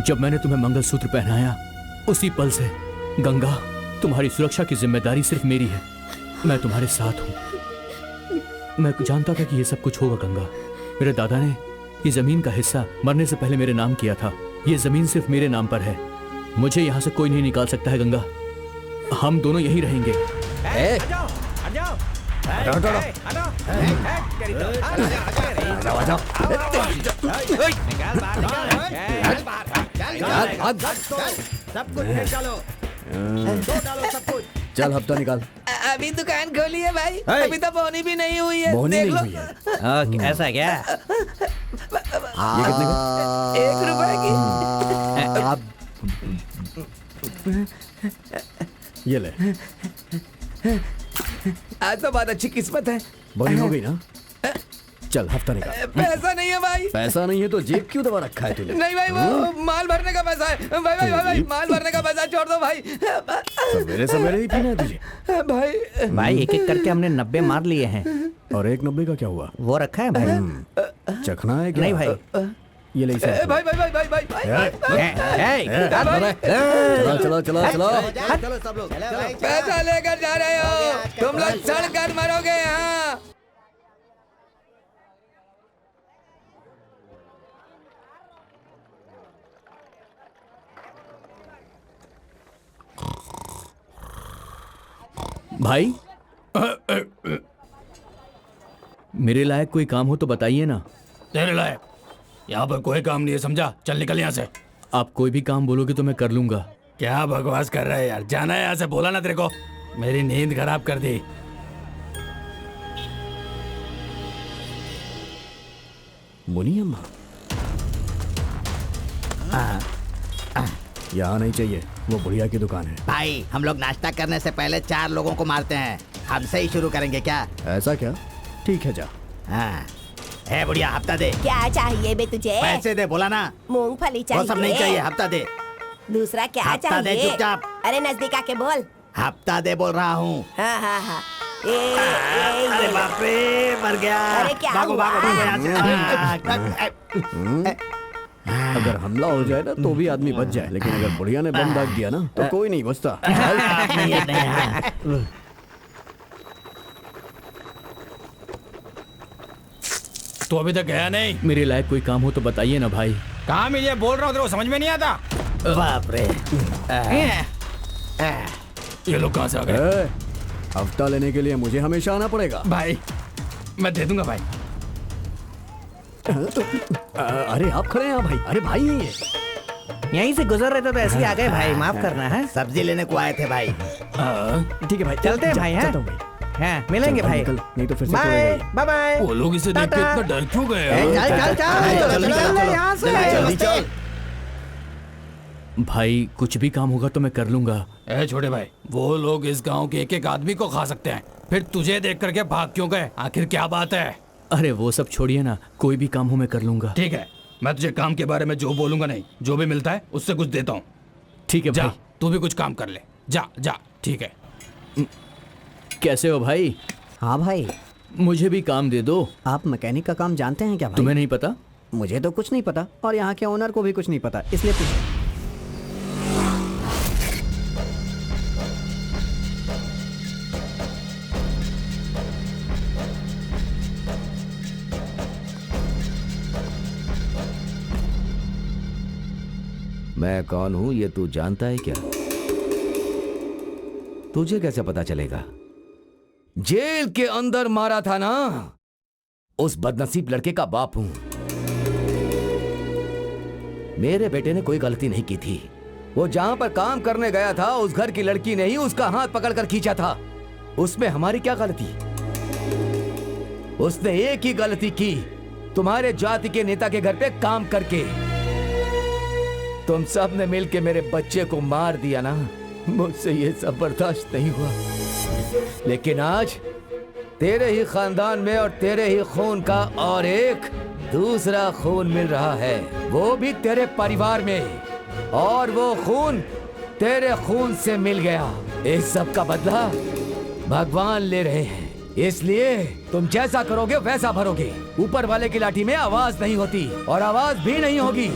जब मैंने तुम्हें मंगलसूत्र पहनाया उसी पल से गंगा, तुम्हारी सुरक्षा की जिम्मेदारी सिर्फ मेरी है। मैं तुम्हारे साथ हूं। मैं जानता था कि ये सब कुछ होगा गंगा। मेरे दादा ने ये जमीन का हिस्सा मरने से पहले मेरे नाम किया था। ये जमीन सिर्फ मेरे नाम पर है। मुझे यहाँ से कोई नहीं निकाल सकता है गंगा। हम दोनों यहीं रहेंगे। सब कुछ फेंक डालो, तोड़ डालो सब कुछ। चल हफ्ता निकाल। अभी दुकान खोली है भाई, है। अभी तो बोनी भी नहीं हुई है। बोनी देख नहीं लो। हुई है। ऐसा क्या? ये कितने का? 1 रुपए की। ये ले, आज तो बहुत अच्छी किस्मत है। बोनी हो गई ना? चल हफ्ता निकाल। पैसा नहीं है भाई। पैसा नहीं है तो जेब क्यों दबा रखा है तूने? नहीं भाई, वो माल भरने का पैसा है। भाई माल भरने का पैसा छोड़ दो भाई। सवेरे सवेरे ही पीना है तुझे। भाई भाई एक एक करके हमने 90 मार लिए हैं। और 1 90 का क्या हुआ? वो रखा है भाई। चखना है क्या? नहीं भाई, ये ले इसे। भाई भाई भाई भाई भाई चलो चलो चलो चलो। चलो सब लोग पैसा लेकर जा रहे हो, तुम लोग सड़ कर मरोगे यहाँ। भाई मेरे लायक कोई काम हो तो बताइए ना। तेरे लायक यहाँ पर कोई काम नहीं है, समझा? चल निकल यहाँ से। आप कोई भी काम बोलोगे तो मैं कर लूंगा। क्या बकवास कर रहा है यार, जाना है यहाँ से, बोला ना तेरे को। मेरी नींद खराब कर दी। मुनी अम्मा यहाँ नहीं चाहिए, वो बुढ़िया की दुकान है। भाई हम लोग नाश्ता करने से पहले 4 लोगों को मारते हैं, हमसे ही शुरू करेंगे क्या? ऐसा क्या? ठीक है जा। हाँ। है बुढ़िया, हफ्ता दे। क्या चाहिए बे तुझे? पैसे दे, बोला ना। मूंगफली वो चाहिए? सब नहीं चाहिए, हफ्ता दे। दूसरा क्या हफ्ता दे चाहिए? चुपचाप। अरे नजदीक आके बोल। हफ्ता दे बोल रहा हूँ। हाँ हाँ हाँ। अरे बाप रे, मर गया। अरे क्या भागो हुआ? भागो भागो यहाँ से। अगर हमला हो जाए ना तो भी आदमी बच जाए, लेकिन अगर बुढ़िया ने बम दाग दिया ना तो कोई नहीं बचता। तो अभी तक गया नहीं। मेरे लायक कोई काम हो तो बताइए ना भाई। कहाँ मिले बोल रहा हूँ, तेरे को समझ में नहीं आता। बाप रे। ये लोग कहाँ से आ गए? हफ्ता लेने के लिए मुझे हमेशा आना पड़ेगा। भाई मैं दे दूंगा भाई। अरे आप खड़े हैं भाई। अरे भाई है ये। यहीं से गुजर रहे थे तो ऐसे ही आ गए भाई, माफ करना है। सब्जी लेने को आए थे भाई। ठीक है भाई, चलते हैं भाई। चलता हूँ भाई। हाँ, मिलेंगे भाई। नहीं तो फिर से बाय तोड़ेगा बाय बाय। वो लोग इसे देख के इतना डर क्यों गए? चल चल चल, जल्दी चल चलो, यहाँ से। जल्दी चल। भाई कुछ भी काम होगा तो मैं कर लूंगा। ए छोटे भाई, वो लोग इस गांव के एक एक आदमी को खा सकते हैं, फिर तुझे देख करके भाग क्यों गए? आखिर क्या बात है? अरे वो सब छोड़िए ना, कोई भी काम हो मैं कर लूंगा। ठीक है, मैं तुझे काम के बारे में जो बोलूंगा नहीं, जो भी मिलता है उससे कुछ देता हूँ। ठीक है जा, भाई। तू भी कुछ काम कर ले। जा जा, ठीक है। कैसे हो भाई? हाँ भाई, मुझे भी काम दे दो। आप मैकेनिक का काम जानते हैं क्या भाई? तुम्हें नहीं पता? मुझे तो कुछ नहीं पता और यहाँ के ओनर को भी कुछ नहीं पता, इसलिए पूछा। मैं कौन हूं ये तू जानता है क्या? तुझे कैसे पता चलेगा? जेल के अंदर मारा था ना, उस बदनसीब लड़के का बाप हूं। मेरे बेटे ने कोई गलती नहीं की थी। वो जहां पर काम करने गया था उस घर की लड़की ने ही उसका हाथ पकड़कर खींचा था। उसमें हमारी क्या गलती? उसने एक ही गलती की, तुम्हारे जाति के नेता के घर पे काम करके। तुम सब ने मिलके मेरे बच्चे को मार दिया ना, मुझसे ये सब बर्दाश्त नहीं हुआ। लेकिन आज तेरे ही खानदान में और तेरे ही खून का और एक दूसरा खून मिल रहा है, वो भी तेरे परिवार में, और वो खून तेरे खून से मिल गया। इस सब का बदला भगवान ले रहे हैं, इसलिए तुम जैसा करोगे वैसा भरोगे। ऊपर वाले की लाठी में आवाज नहीं होती और आवाज भी नहीं होगी।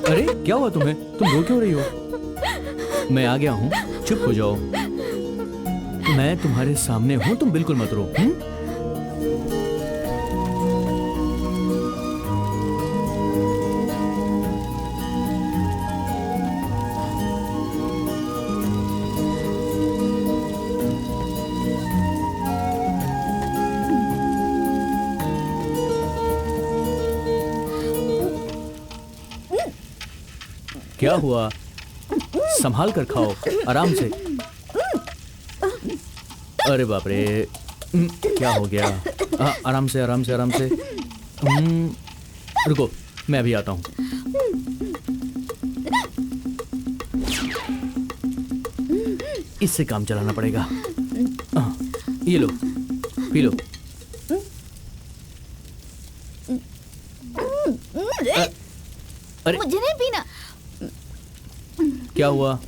अरे क्या हुआ तुम्हें? तुम रो क्यों रही हो? मैं आ गया हूँ, चुप हो जाओ। मैं तुम्हारे सामने हूँ, तुम बिल्कुल मत रो। क्या हुआ? संभाल कर खाओ, आराम से। अरे बाप रे, क्या हो गया? आराम से आराम से आराम से। रुको, मैं अभी आता हूँ। इससे काम चलाना पड़ेगा। ये लो, पी लो। अरे मुझे नहीं पीना। क्या हुआ?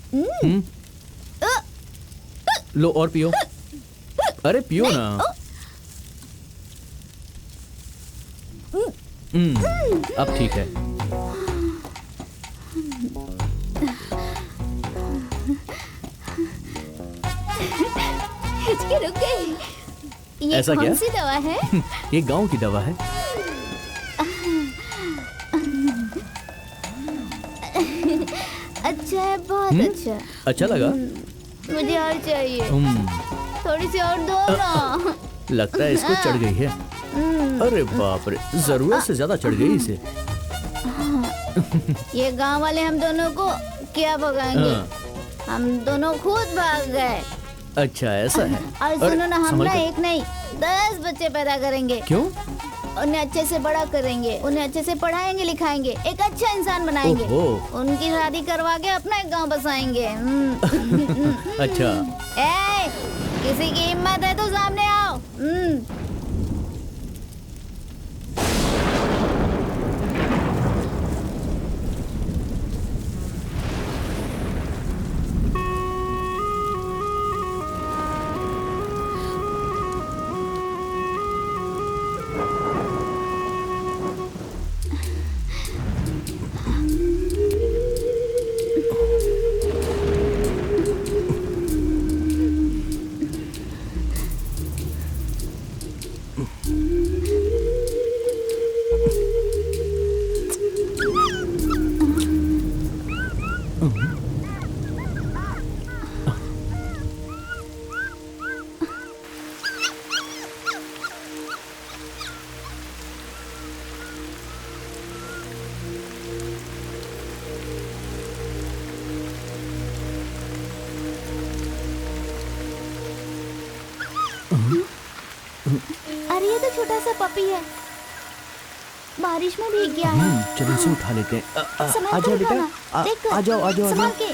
लो और पियो। अरे पियो ना। अब ठीक है। हिचकी रुक गई। ये ऐसा कौन क्या? सी दवा है? ये गांव की दवा है। अच्छा है, बहुत अच्छा। अच्छा लगा? मुझे और चाहिए। थोड़ी सी और दो ना। लगता है इसको चढ़ गई है। अरे बाप रे, जरूरत से ज्यादा चढ़ गई इसे। ये गांव वाले हम दोनों को क्या भगाएंगे? हम दोनों खुद भाग गए। अच्छा ऐसा है। और सुनो ना, हम ना एक नहीं 10 बच्चे पैदा करेंगे। क्यों? उन्हें अच्छे से बड़ा करेंगे, उन्हें अच्छे से पढ़ाएंगे लिखाएंगे, एक अच्छा इंसान बनाएंगे। उनकी शादी करवा के अपना एक गांव बसाएंगे। अच्छा। ए, किसी की हिम्मत है तो सामने आओ। अरे ये तो छोटा सा पपी है, बारिश में भीग गया है। चलो इसे उठा लेते हैं। आ जाओ बेटा, आ जाओ आ जाओ। संभाल के।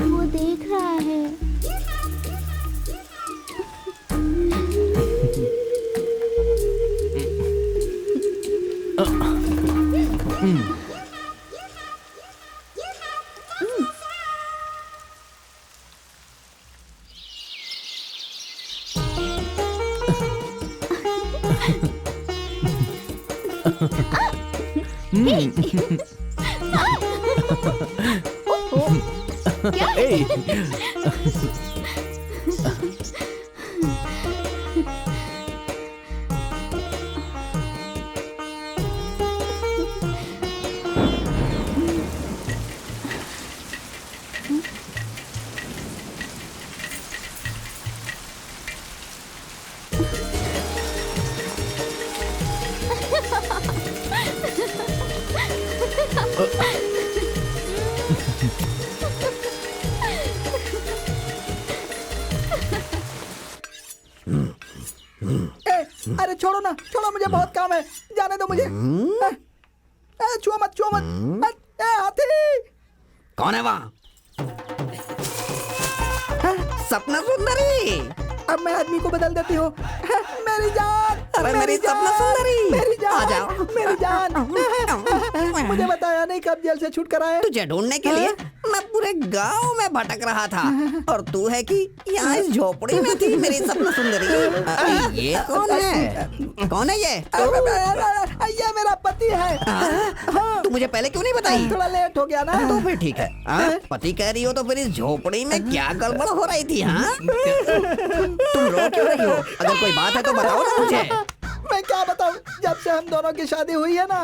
वो देख रहा है। क्या? अरे छोड़ो ना, छोड़ो, मुझे बहुत काम है, जाने दो मुझे। छुओ मत, छुओ मत। हाथी कौन है वहाँ? सपना सुंदरी। अब मैं आदमी को बदल देती हूँ। मेरी जान, अरे मेरी सपना सुंदरी, मेरी जान, आ जाओ। मेरी जान। मुझे बताया नहीं कब जेल से छूट कर आए। तुझे ढूंढने के लिए मैं पूरे गांव में भटक रहा था, और तू है कि यहाँ इस झोपड़ी में थी मेरी सपना सुंदरी। ये कौन है? कौन है ये? ये मेरा पति है। तू मुझे पहले क्यों नहीं बताई? थोड़ा लेट हो गया ना। तो फिर ठीक है। पति कह रही हो तो फिर इस झोपड़ी में क्या गड़बड़ हो रही थी? हाँ, तुम रो क्यों रही हो? अगर कोई बात है तो बताओ ना मुझे। मैं क्या बताऊं, जब से हम दोनों की शादी हुई है ना,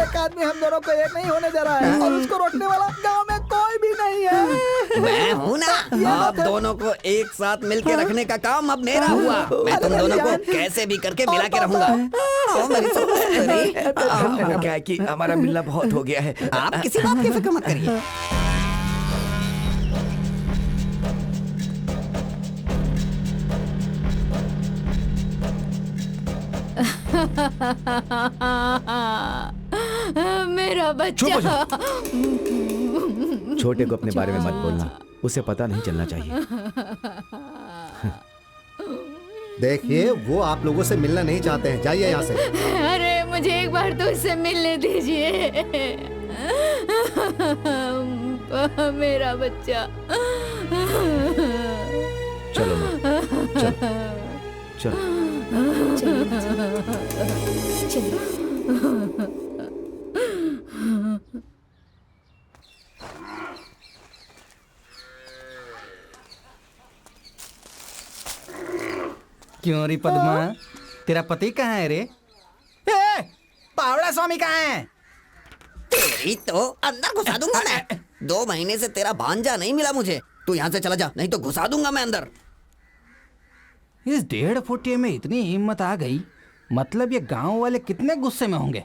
एक आदमी हम दोनों को एक नहीं होने दे रहा है, और उसको रोकने वाला गांव में कोई भी नहीं है। मैं हूँ ना। आप दोनों को एक साथ मिलके रखने का काम अब मेरा हुआ। मैं तुम दोनों को कैसे भी करके मिला के रहूंगा। ओ मेरी सुंदरी। क्या है कि हमारा मिलना बहुत हो गया है। आप किसी बात की फिक्र मत करिए। मेरा बच्चा। छोटे को अपने बारे में मत बोलना, उसे पता नहीं चलना चाहिए। देखिए वो आप लोगों से मिलना नहीं चाहते हैं, जाइए यहाँ से। अरे मुझे एक बार तो उससे मिलने दीजिए। मेरा बच्चा। चलो माँ, चलो क्यों रे पद्मा, तेरा पति कहाँ है रे? पावड़ा स्वामी कहाँ है? तेरी तो अंदर घुसा दूंगा मैं। 2 महीने से तेरा भांजा नहीं मिला मुझे। तू यहाँ से चला जा, नहीं तो घुसा दूंगा मैं अंदर। इस 1.5 फुटिये में इतनी हिम्मत आ गई, मतलब ये गांव वाले कितने गुस्से में होंगे।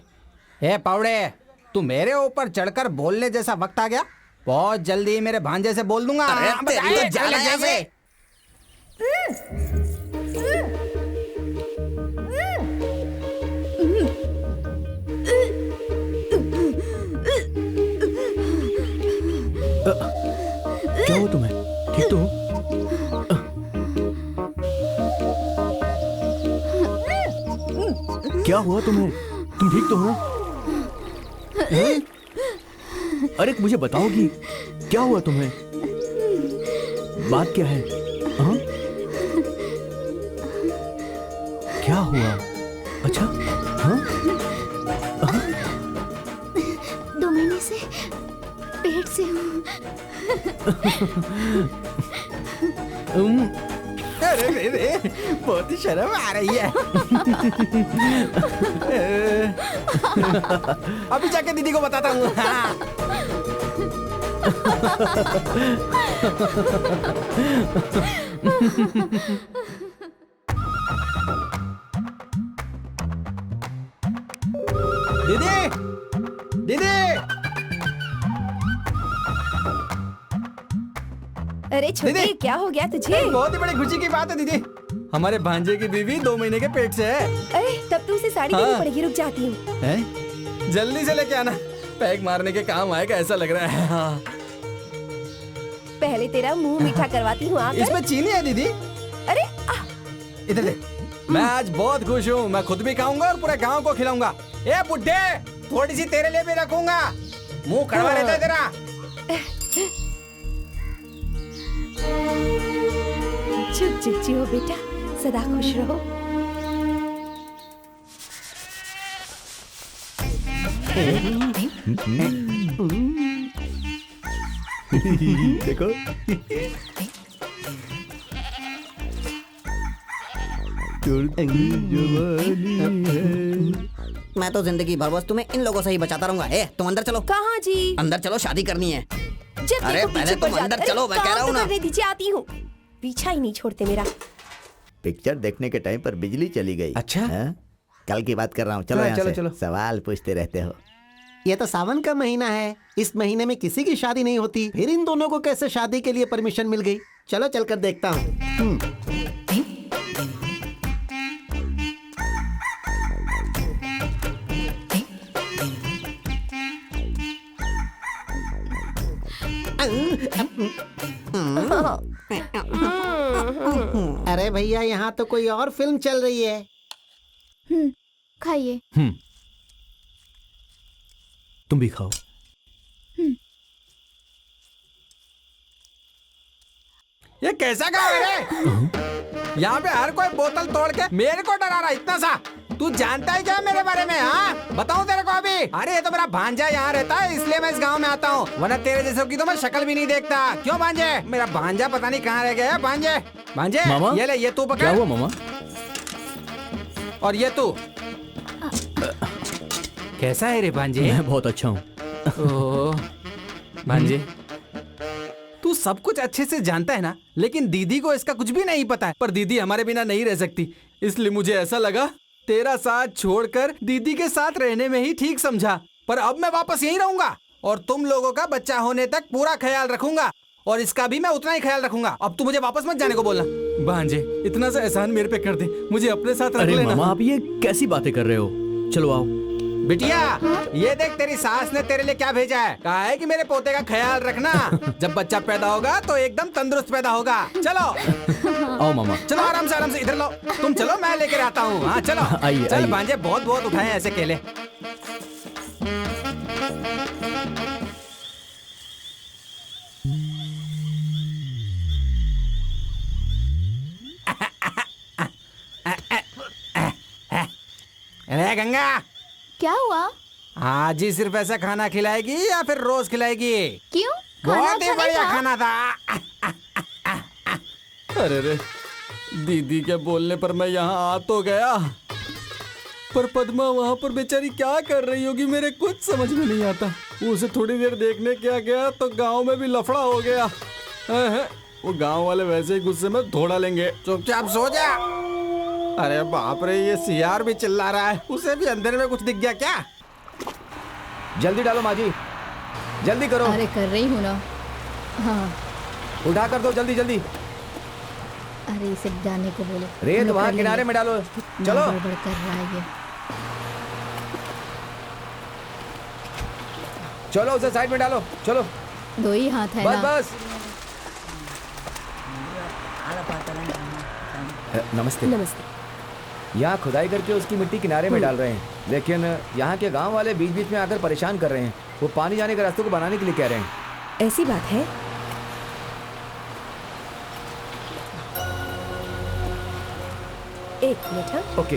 ए पावड़े, तू मेरे ऊपर चढ़कर बोलने जैसा वक्त आ गया। बहुत जल्दी मेरे भांजे से बोल दूंगा। अरे तेरी तो जान है यहाँ से। क्या हुआ तुम्हें? ठीक तो हो? क्या हुआ तुम्हें? तुम ठीक तो हो? हैं? अरे मुझे बताओगी क्या हुआ तुम्हें? बात क्या है? हाँ? क्या हुआ? अच्छा, हाँ? 2 महीने से पेट से हूँ। अरे रे, बहुत ही शर्म आ रही है। अभी जाके दीदी को बताता हूँ। दीदी, दीदी। अरे छोटे, दीदी! क्या हो गया तुझे? बहुत ही बड़ी खुशी की बात है दीदी। हमारे भांजे की बीवी 2 महीने के पेट से है। अरे तब तो उसे साड़ी देनी पड़ेगी। रुक जाती हूँ। हैं? जल्दी से लेके आना, पैक मारने के काम आएगा ऐसा लग रहा है। हाँ। पहले तेरा मुंह मीठा करवाती हूँ। आकर। इसमें चीनी है दीदी। अरे इधर देख, मैं आज बहुत खुश हूँ। मैं खुद भी खाऊंगा और पूरे गांव को खिलाऊंगा। ए बुड्ढे, थोड़ी सी तेरे लिए भी रखूंगा। मुंह कड़वा रहता है तेरा। चुप चुप जियो बेटा, सदा खुश रहो। देखो, मैं तो जिंदगी भर बस तुम्हें इन लोगों से ही बचाता रहूंगा। तुम अंदर चलो। कहाँ जी? अंदर चलो, शादी करनी है। जब अरे देखो पहले पीछे तुम पड़ अंदर जाते। चलो, अरे मैं कह रहा हूँ काम तो ना। करने दीजिए, आती हूँ। पीछा ही नहीं छोड़ते मेरा। पिक्चर देखने के टाइम पर बिजली चली गई। अच्छा? हाँ? कल की बात कर रहा हूँ। चलो हाँ, यहाँ चलो, से। चलो। सवाल पूछते रहते हो। ये तो सावन का महीना है, इस महीने में किसी की शादी नहीं होती, फिर इन दोनों को कैसे शादी के लिए परमिशन मिल गई? चलो चलकर देखता हूँ। अरे भैया, यहाँ तो कोई और फिल्म चल रही है। खाइए। तुम भी खाओ। ये कैसा गाँव है रे? यहाँ पे हर कोई बोतल तोड़ के मेरे को डरा रहा है इतना सा। तू जानता है क्या मेरे बारे में? हाँ, बताऊं तेरे को अभी? अरे ये तो मेरा भांजा यहाँ रहता है, इसलिए मैं इस गांव में आता हूँ, वरना तेरे जैसे की तो मैं शक्ल भी नहीं देखता। क्यों भांजे? मेरा भांजा पता नहीं कहाँ रह गया है। भांजे, भांजे, मामा? ये ले, ये तू पकड़। क्या हुआ मामा? और ये तू कैसा है रे भांजे? मैं बहुत अच्छा हूँ। ओह, भांजे सब कुछ अच्छे से जानता है ना, लेकिन दीदी को इसका कुछ भी नहीं पता है। पर दीदी हमारे बिना नहीं रह सकती, इसलिए मुझे ऐसा लगा तेरा साथ छोड़कर दीदी के साथ रहने में ही ठीक समझा। पर अब मैं वापस यहीं रहूंगा और तुम लोगों का बच्चा होने तक पूरा ख्याल रखूंगा, और इसका भी मैं उतना ही ख्याल रखूंगा। अब तू मुझे वापस मत जाने को बोलना। भांजे, इतना सा एहसान मेरे पे कर दे, मुझे अपने साथ रख अरे लेना। मामा, आप ये कैसी बातें कर रहे हो? चलो आओ। बिटिया, ये देख तेरी सास ने तेरे लिए क्या भेजा है। कहा है कि मेरे पोते का ख्याल रखना, जब बच्चा पैदा होगा तो एकदम तंदुरुस्त पैदा होगा। चलो आओ मामा। चलो, आराम से इधर लो। तुम चलो, मैं लेकर आता हूँ। हाँ चलो। आइए, चल आइए। भांजे, बहुत बहुत उठाए ऐसे केले। अरे गंगा, क्या हुआ? आज ही सिर्फ ऐसा खाना खिलाएगी या फिर रोज खिलाएगी? क्यों? खाना बहुत ही अच्छा नहीं बढ़िया था? खाना था। अरे रे, दीदी के बोलने पर मैं यहाँ आ तो गया, पर पद्मा वहाँ पर बेचारी क्या कर रही होगी मेरे कुछ समझ में नहीं आता। उसे थोड़ी देर देखने क्या गया तो गांव में भी लफड़ा हो गया। वो गांव वाले वैसे ही गुस्से में धोड़ा लेंगे। चुपचाप सो जा। अरे बाप रे, ये सियार भी चिल्ला रहा है, उसे भी अंदर में कुछ दिख गया क्या? जल्दी डालो माँ जी, जल्दी करो। अरे कर रही हूँ ना। हाँ, उठा कर दो जल्दी जल्दी। अरे इसे जाने को बोलो। रेत मैं वहाँ कर किनारे लूंगी। में डालो। कितना चलो गड़बड़ कर रहा है ये। चलो, उसे साइड में डालो। चलो दो ही हाथ है बस ना। बस। नमस्ते। नमस्ते। यहाँ खुदाई करके उसकी मिट्टी किनारे में डाल रहे हैं, लेकिन यहाँ के गांव वाले बीच बीच में आकर परेशान कर रहे हैं। वो पानी जाने के रास्ते को बनाने के लिए कह रहे हैं। ऐसी बात है? एक मिनट। हाँ, ओके।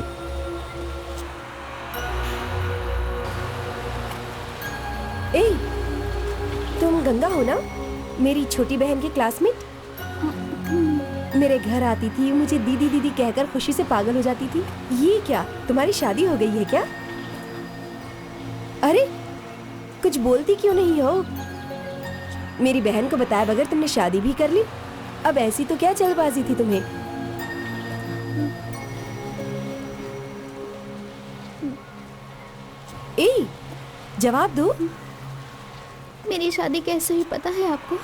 ए, तुम गंगा हो ना, मेरी छोटी बहन की क्लासमेट? मेरे घर आती थी, मुझे दीदी दीदी कहकर खुशी से पागल हो जाती थी। ये क्या, तुम्हारी शादी हो गई है क्या? अरे कुछ बोलती क्यों नहीं हो? मेरी बहन को बताया बगैर तुमने शादी भी कर ली। अब ऐसी तो क्या जल्दबाजी थी तुम्हें? ए, जवाब दो। मेरी शादी कैसे हुई पता है आपको?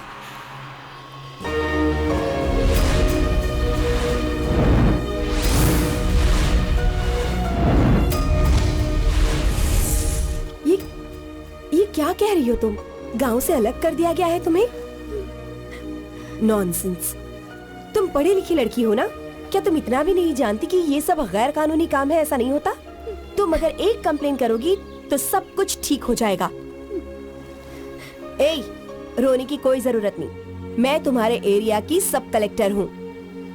ये क्या कह रही हो तुम? गांव से अलग कर दिया गया है तुम्हें? नॉनसेंस। तुम पढ़ी लिखी लड़की हो ना, क्या तुम इतना भी नहीं जानती कि ये सब गैर कानूनी काम है? ऐसा नहीं होता। तुम अगर एक कंप्लेन करोगी तो सब कुछ ठीक हो जाएगा। ए, रोने की कोई जरूरत नहीं। मैं तुम्हारे एरिया की सब कलेक्टर हूँ।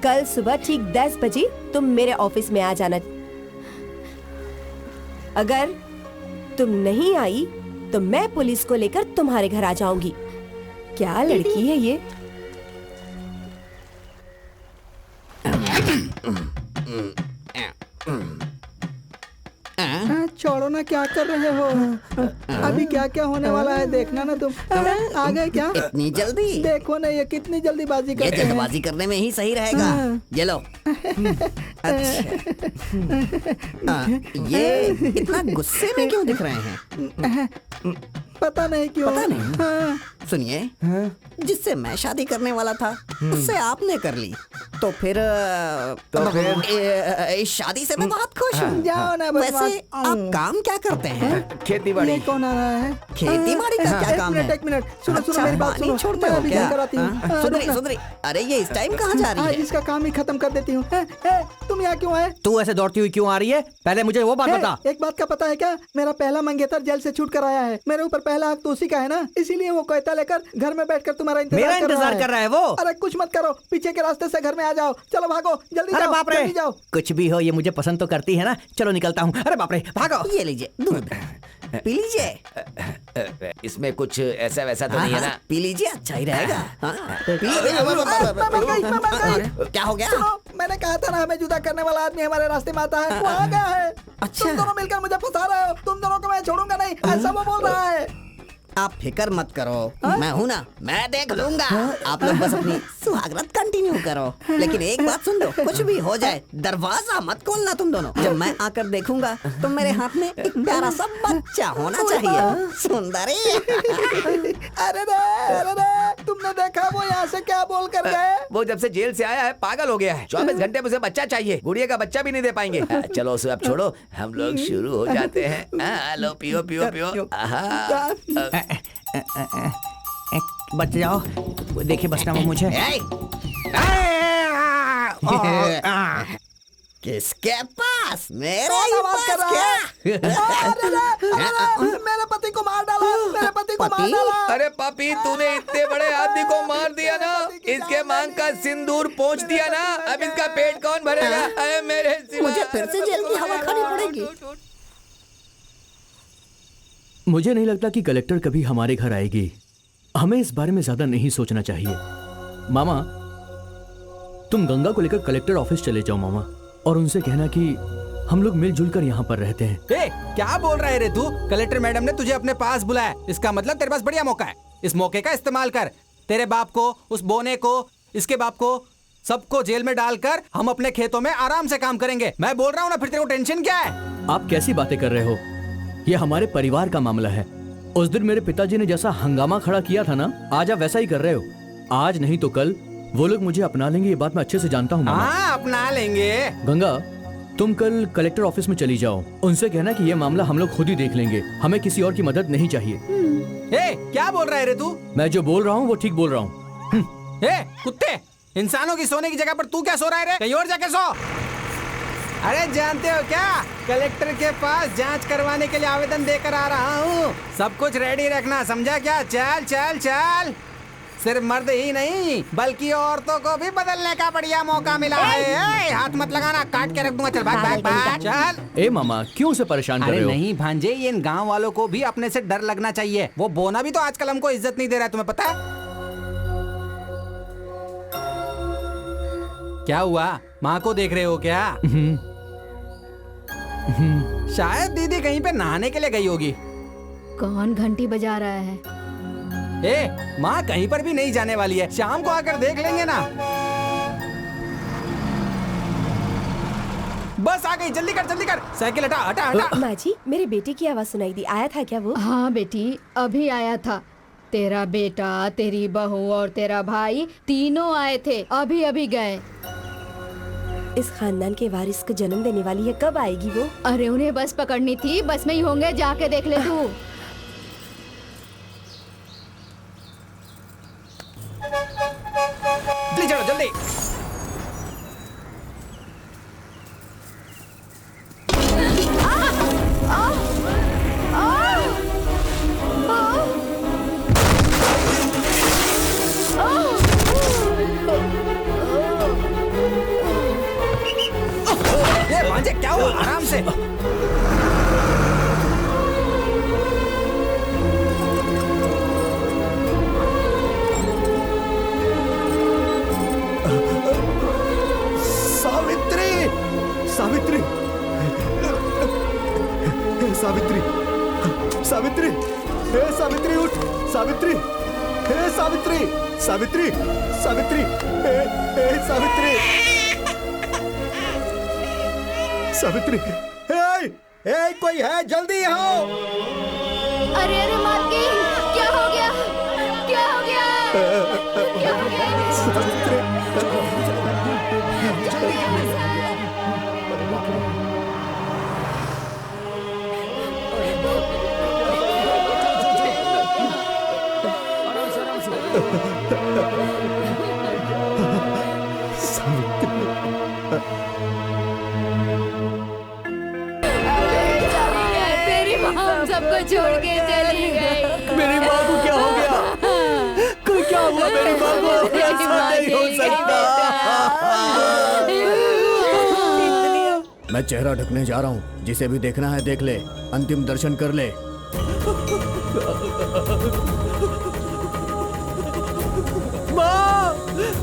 कल सुबह ठीक 10 बजे तुम मेरे ऑफिस में आ जाना। अगर तुम नहीं आई तो मैं पुलिस को लेकर तुम्हारे घर आ जाऊंगी। क्या लड़की है ये? छोड़ो ना, क्या कर रहे हो? अभी क्या क्या होने वाला है देखना ना तुम। आ गए क्या? इतनी जल्दी? देखो ना ये कितनी जल्दीबाजी ये करते हैं। जल्दबाजी करने में ही सही रहेगा। ये लो। अच्छा। ये इतना गुस्से में क्यों दिख रहे हैं? पता नहीं क्यों। पता नहीं। सुनिए, जिससे मैं शादी करने वाला था उससे आपने कर ली, तो फिर इस शादी से मैं बहुत खुश हूँ। जाओ ना बस। वैसे आप काम क्या करते हैं? खेती बाड़ी। ये कौन आ रहा है? खेती बाड़ी का क्या काम है? एक मिनट, सुनो सुनो मेरी बात सुनो। छोड़ते मैं हो अभी क्या? घर आती हूँ। सुधरी सुधरी। अरे ये इस टाइम कहाँ जा रही आज है? इसका काम ही खत्म कर देती हूँ। तुम यहाँ क्यों आए? तू ऐसे दौड़ती हुई क्यों आ रही है? पहले मुझे वो बात बता। एक बात का पता है क्या? मेरा पहला मंगेतर जेल से छूट कर आया है। मेरे ऊपर पहला हक तो उसी का है ना, इसीलिए वो कहता लेकर घर में बैठकर तुम्हारा मेरा इंतजार कर रहा है वो। अरे कुछ मत करो, पीछे के रास्ते से घर में आ जाओ। चलो भागो, जल्दी अरे जाओ, बाप रे, जल्दी जाओ। कुछ भी हो ये मुझे पसंद तो करती है ना। चलो निकलता हूँ। अरे बाप रे, भागो। ये लीजिए दूध, पी लीजिए। इसमें कुछ ऐसा वैसा तो नहीं है ना? पी लीजिए, अच्छा ही रहेगा। पी लीजिए। क्या हो गया? सुनो, मैंने कहा था ना हमें जुदा करने वाला आदमी हमारे रास्ते में आता है। वो आ गया है। अच्छा। तुम दोनों मिलकर मुझे फंसा रहे हो। तुम दोनों को मैं छोड़ूंगा नहीं, ऐसा वो बोल रहा है। आप फिक्र मत करो, मैं हूँ ना, मैं देख लूंगा। आप लोग बस अपनी सुहागरात कंटिन्यू करो। लेकिन एक बात सुन लो, कुछ भी हो जाए दरवाजा मत खोलना तुम दोनों। जब मैं आकर देखूंगा तो मेरे हाथ में एक प्यारा सा बच्चा होना चाहिए। सुंदरी। अरे रे, तुमने देखा वो यहाँ से क्या बोल कर गए? वो जब से जेल से आया है पागल हो गया है। 24 घंटे में उसे बच्चा चाहिए, गुड़िया का बच्चा भी नहीं दे पाएंगे। चलो उसे अब छोड़ो, हम लोग शुरू हो जाते हैं। लो पियो पियो पियो। बच जाओ, देखिए बचना वो मुझे। किसके पास? मेरे आवाज कर रहा है। मेरे पति को मार डाला, मेरे पति को मार डाला। अरे पापी, तूने इतने बड़े आदमी को मार दिया ना, इसके मांग का सिंदूर पोंछ दिया ना, अब इसका पेट कौन भरेगा? अरे मेरे सिवा। मुझे फिर से जेल की हवा खानी पड़ेगी। मुझे नहीं लगता कि कलेक्टर कभी हमारे घर आएगी। हमें इस बारे में ज्यादा नहीं सोचना चाहिए। मामा, तुम गंगा को लेकर कलेक्टर ऑफिस चले जाओ मामा, और उनसे कहना कि हम लोग मिलजुल कर यहाँ पर रहते हैं। ए, क्या बोल रहा है रे तू? कलेक्टर मैडम ने तुझे अपने पास बुलाया, इसका मतलब तेरे पास बढ़िया मौका है। इस मौके का इस्तेमाल कर। तेरे बाप को, उस बोने को, इसके बाप को, सबको जेल में डालकर हम अपने खेतों में आराम से काम करेंगे। मैं बोल रहा हूँ ना, फिर तेरे को टेंशन क्या है? आप कैसी बातें कर रहे हो? यह हमारे परिवार का मामला है। उस दिन मेरे पिताजी ने जैसा हंगामा खड़ा किया था ना, आज आप वैसा ही कर रहे हो। आज नहीं तो कल वो लोग मुझे अपना लेंगे, ये बात मैं अच्छे से जानता हूँ। हाँ, अपना लेंगे। गंगा, तुम कल कलेक्टर ऑफिस में चली जाओ, उनसे कहना कि ये मामला हम लोग खुद ही देख लेंगे, हमें किसी और की मदद नहीं चाहिए। ए, क्या बोल रहा है रे तू? मैं जो बोल रहा हूँ वो ठीक बोल रहा हूँ। ए, कुत्ते, इंसानों की सोने की जगह पर तू क्या सो रहा है रे? कहीं और जाके सो। अरे जानते हो क्या, कलेक्टर के पास जांच करवाने के लिए आवेदन देकर आ रहा हूँ। सब कुछ रेडी रखना, समझा क्या? चल चल चल। सिर्फ मर्द ही नहीं बल्कि औरतों को भी बदलने का बढ़िया मौका मिला है। ए, हाथ मत लगाना, काट के रख दूंगा। चल भाग भाग भाग, चल। ए मामा, क्यों उसे परेशान कर रहे हो? नहीं भांजे, ये इन गांव वालों को भी अपने से डर लगना चाहिए। वो बोना भी तो आजकल हमको इज्जत नहीं दे रहा है, तुम्हें पता है? क्या हुआ? माँ को देख रहे हो क्या? शायद दीदी कहीं पे नहाने के लिए गई होगी। कौन घंटी बजा रहा है? ए, माँ कहीं पर भी नहीं जाने वाली है, शाम को आकर देख लेंगे ना। बस आ गई, जल्दी कर जल्दी कर, साइकिल हटा हटा हटा। माँ जी, मेरे बेटे की आवाज सुनाई दी, आया था क्या वो? हाँ बेटी, अभी आया था। तेरा बेटा, तेरी बहू और तेरा भाई तीनों आए थे, अभी अभी गए। इस खानदान के वारिस को जन्म देने वाली है, कब आएगी वो? अरे उन्हें बस पकड़नी थी, बस में ही होंगे, जाके देख ले तू। जल्दी चलो जल्दी। ये भांजे क्या हुआ? आराम से। सावित्री, सावित्री, सावित्री, हे सावित्री उठ, सावित्री, हे सावित्री, सावित्री, सावित्री, हे सावित्री, सावित्री, हे कोई है, जल्दी आओ। अरे अरे मालकिन, क्या हो गया? क्या हो गया? क्या हो गया? सावित्री, तेरी माँ हम सबको छोड़ के चली गई। मेरी माँ को क्या हो गया? क्या हुआ मेरी माँ को? ऐसा नहीं हो सकता। मैं चेहरा ढकने जा रहा हूँ, जिसे भी देखना है देख ले, अंतिम दर्शन कर ले। माँ,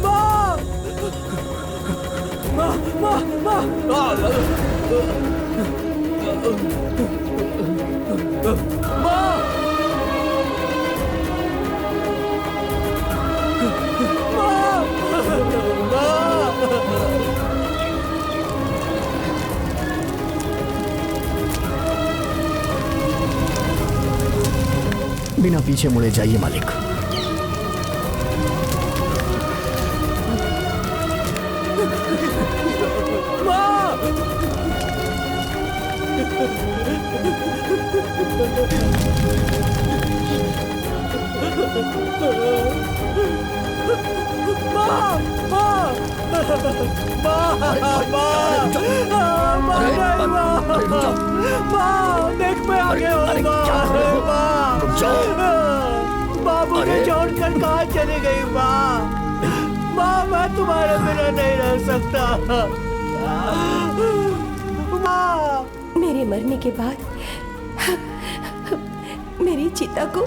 माँ, माँ, माँ, माँ, माँ, बिना पीछे मुड़े जाइए मालिक। देख मैं आ गया हूँ। माँ मुझे छोड़कर कहाँ चली गई? माँ मैं तुम्हारे बिना नहीं रह सकता। माँ मेरे मरने के बाद मेरी चिता को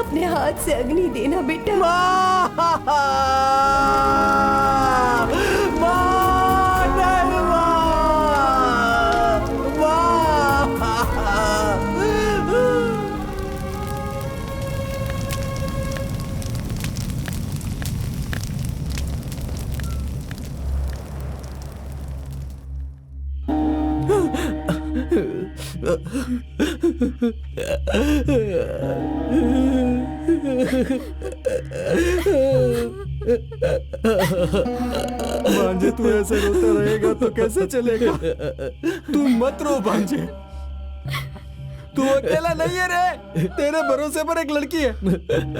अपने हाथ से अग्नि देना बेटा। भांजे तू ऐसे रोता रहेगा तो कैसे चलेगा? तू मत रो भांजे, तू अकेला नहीं है रे। तेरे भरोसे पर एक लड़की है,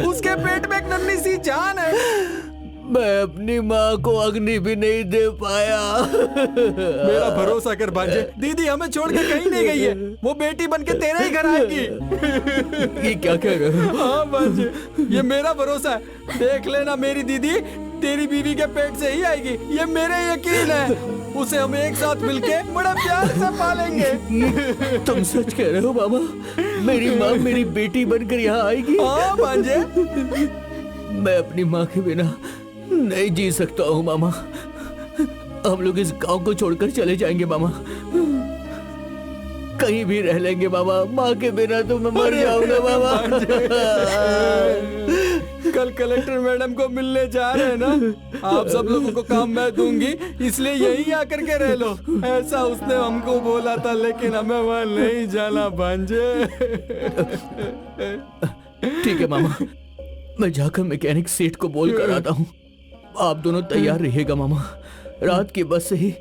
उसके पेट में एक नन्ही सी जान है। मैं अपनी माँ को अग्नि भी नहीं दे पाया। मेरा भरोसा कर भांजे, दीदी हमें छोड़ के कहीं नहीं गई है। वो बेटी बन के तेरे ही घर आएगी। ये क्या कह रहे हो? हाँ भांजे, ये मेरा भरोसा है। देख लेना, मेरी दीदी तेरी बीवी के पेट से ही आएगी, ये मेरे यकीन है। उसे हम एक साथ मिलके बड़ा प्यार से पालेंगे। तुम सच कह रहे हो मामा? मेरी माँ मेरी बेटी बनकर यहाँ आएगी? हाँ भांजे। मैं अपनी माँ के बिना नहीं जी सकता हूँ मामा। हम लोग इस गांव को छोड़कर चले जाएंगे मामा, कहीं भी रह लेंगे मामा। माँ के बिना तो मैं मर जाऊंगा मामा। कल कलेक्टर मैडम को मिलने जा रहे हैं ना, आप सब लोगों को काम मैं दूंगी, इसलिए यहीं आकर के रह लो, ऐसा उसने हमको बोला था। लेकिन हमें वहाँ नहीं जाना भांजे। ठीक है मामा, मैं जाकर मैकेनिक सेठ को बोल कर आता हूँ। आप दोनों तैयार रहिएगा मामा। रात की बस से ही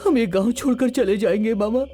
हम ये गांव छोड़कर चले जाएंगे मामा।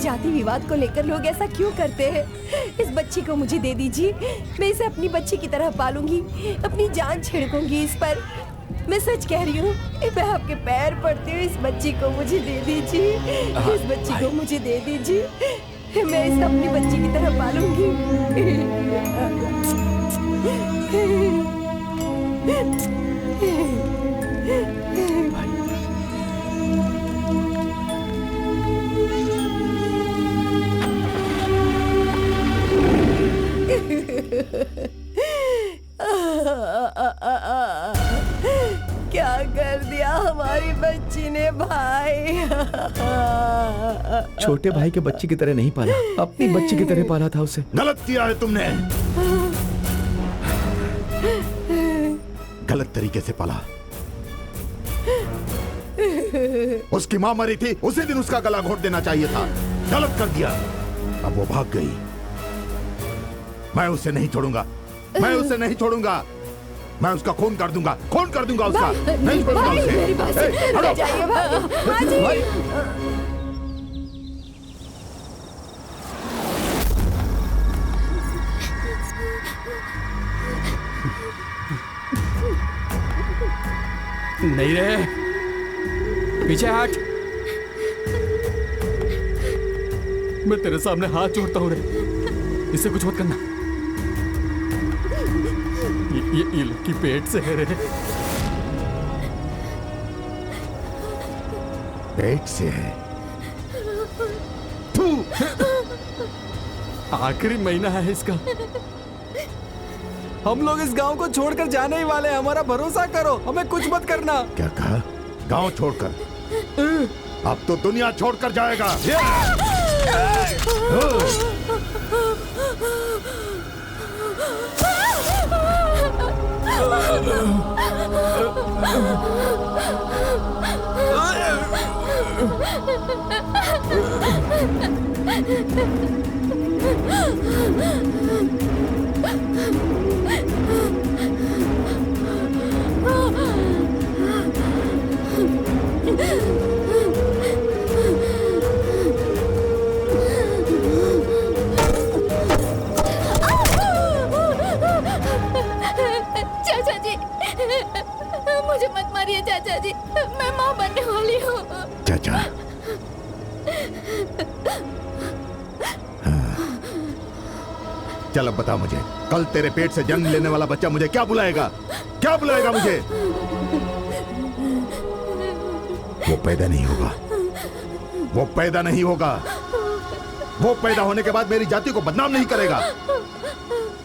जाति विवाद को लेकर लोग ऐसा क्यों करते हैं? इस बच्ची को मुझे दे दीजिए, मैं इसे अपनी बच्ची की तरह पालूंगी, अपनी जान छिड़कूंगी इस पर। मैं सच कह रही हूँ, मैं आपके पैर पड़ती हूँ, इस बच्ची को मुझे दे दीजिए, इस बच्ची को मुझे दे दीजिए, मैं इसे अपनी बच्ची की तरह पालूंगी। क्या कर दिया हमारी बच्ची ने भाई? छोटे भाई के बच्ची की तरह नहीं पाला, अपनी बच्ची की तरह पाला था उसे। गलत किया है तुमने, गलत तरीके से पाला। उसकी मां मरी थी, उसी दिन उसका गला घोट देना चाहिए था। गलत कर दिया। अब वो भाग गई, मैं उसे नहीं छोड़ूंगा, मैं उसे नहीं छोड़ूंगा। मैं उसका खून कर दूंगा, खून कर दूंगा उसका। नहीं छोड़ूंगा उसे। मेरी बात सुनिए, जाइए भाई। हाँ जी। नहीं रे, पीछे हट। मैं तेरे सामने हाथ जोड़ता हूँ रे, इससे कुछ मत करना। ये लड़की पेट से है रे। पेट से है? आखिरी महीना है इसका। हम लोग इस गांव को छोड़कर जाने ही वाले हैं, हमारा भरोसा करो, हमें कुछ मत करना। क्या कहा? गांव छोड़कर? अब तो दुनिया छोड़कर जाएगा। चाचा जी, मुझे मत मारिए चाचा जी, मैं माँ बनने वाली हूँ। चाचा, चल अब बता मुझे, कल तेरे पेट से जन्म लेने वाला बच्चा मुझे क्या बुलाएगा? क्या बुलाएगा मुझे? वो पैदा नहीं होगा, वो पैदा नहीं होगा। वो पैदा होने के बाद मेरी जाति को बदनाम नहीं करेगा।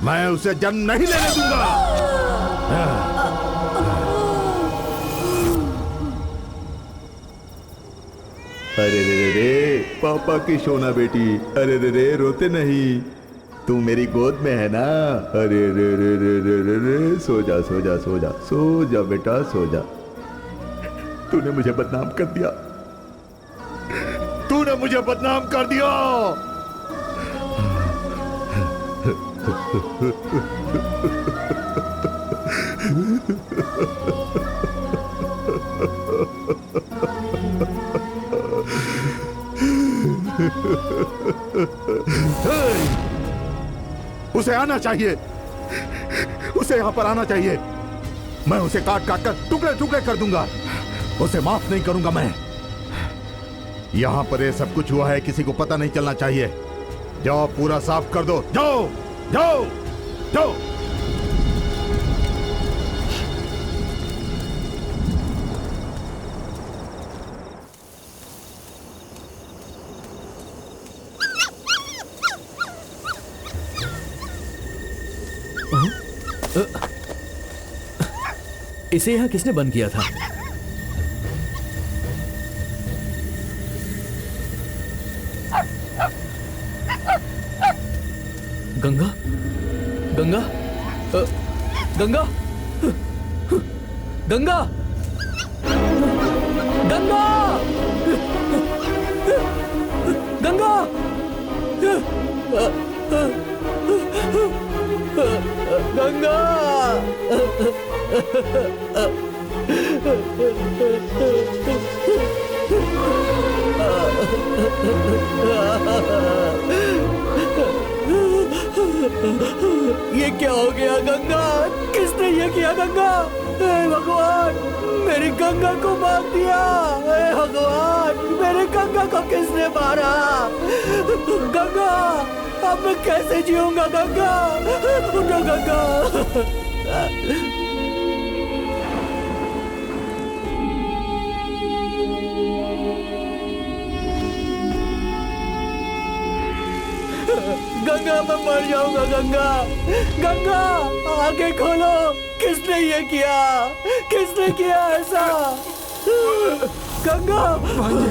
मैं उसे जन्म नहीं लेने दूंगा। अरे रे रे, पापा की सोना बेटी, अरे रे रे, रोते नहीं, तू मेरी गोद में है ना। अरे रे रे रे रे रे रे, सो जा सो जा सो जा सो जा बेटा, सो जा। तूने मुझे बदनाम कर दिया, तूने मुझे बदनाम कर दिया। उसे आना चाहिए, उसे यहां पर आना चाहिए। मैं उसे काट काट कर टुकड़े टुकड़े कर दूंगा। उसे माफ नहीं करूंगा मैं। यहां पर ये सब कुछ हुआ है, किसी को पता नहीं चलना चाहिए। जाओ, पूरा साफ कर दो। जाओ जाओ जाओ। इसे यहाँ किसने बंद किया था? गंगा, गंगा, गंगा, गंगा, गंगा, गंगा, गंगा। ये क्या हो गया गंगा? किसने ये किया गंगा? हे भगवान, मेरी गंगा को मार दिया। हे भगवान, मेरे गंगा को किसने मारा? गंगा, अब मैं कैसे जीऊंगा? गंगा, उठो गंगा। गंगा, मैं मर जाऊंगा। गंगा, गंगा, आंखें खोलो। किसने ये किया? किसने किया ऐसा? गंगा, मामा,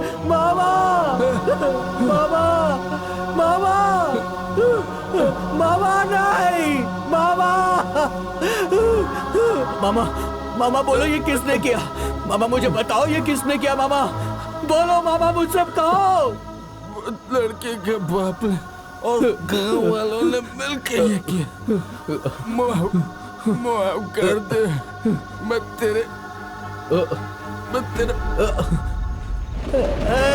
मामा, मामा, मामा, मामा, नहीं, मामा, मामा, मामा बोलो, ये किसने किया? मामा मुझे बताओ, ये किसने किया? मामा बोलो, मामा मुझसे बताओ। लड़के के बाप ने और गांव वालों ने मिलकर ये किया। मुआफ कर दे, मैं तेरे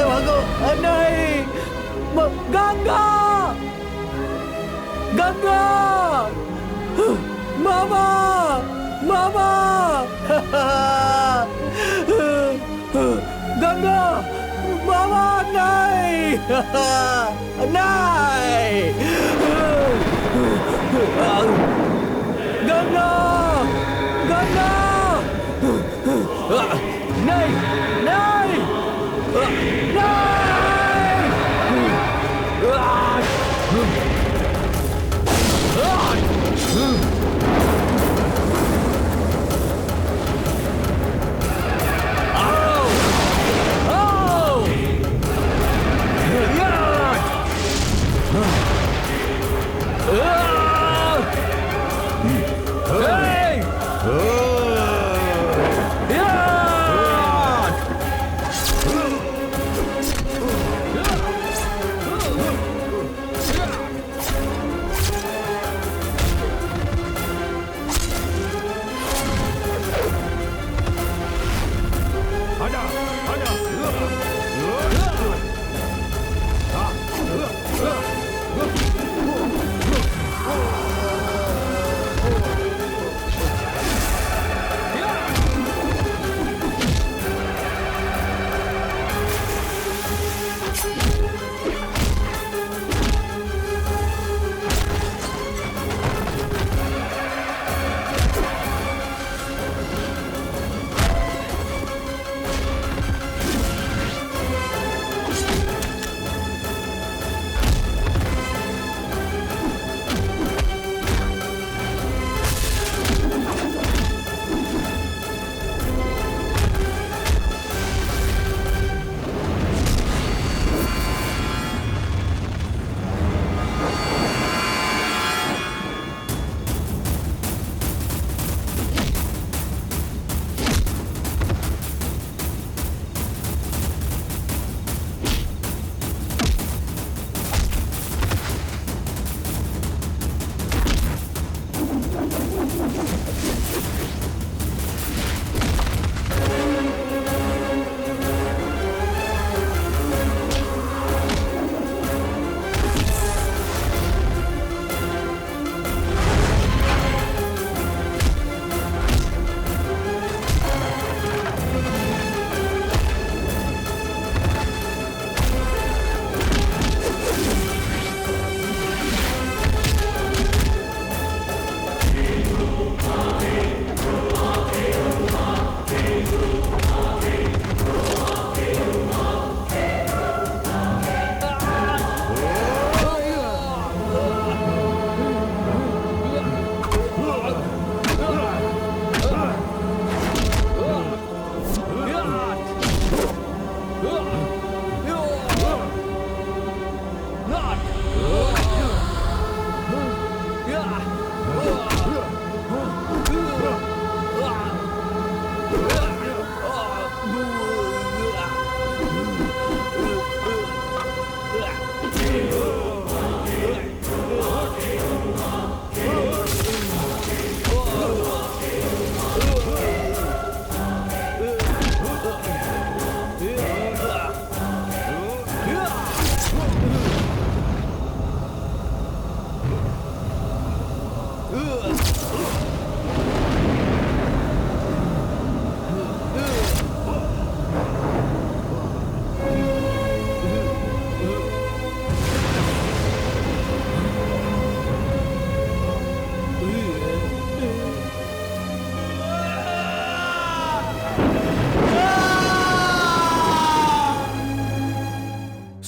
भगवान, नहीं, गंगा, गंगा, मामा, मामा, गंगा, मामा, नहीं, नहीं, गंगा, गंगा, नहीं, नहीं,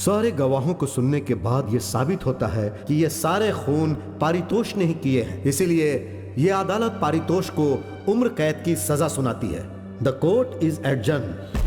सारे गवाहों को सुनने के बाद यह साबित होता है कि ये सारे खून पारितोष ने ही किए हैं। इसीलिए ये अदालत पारितोष को उम्र कैद की सजा सुनाती है। The court is adjourn.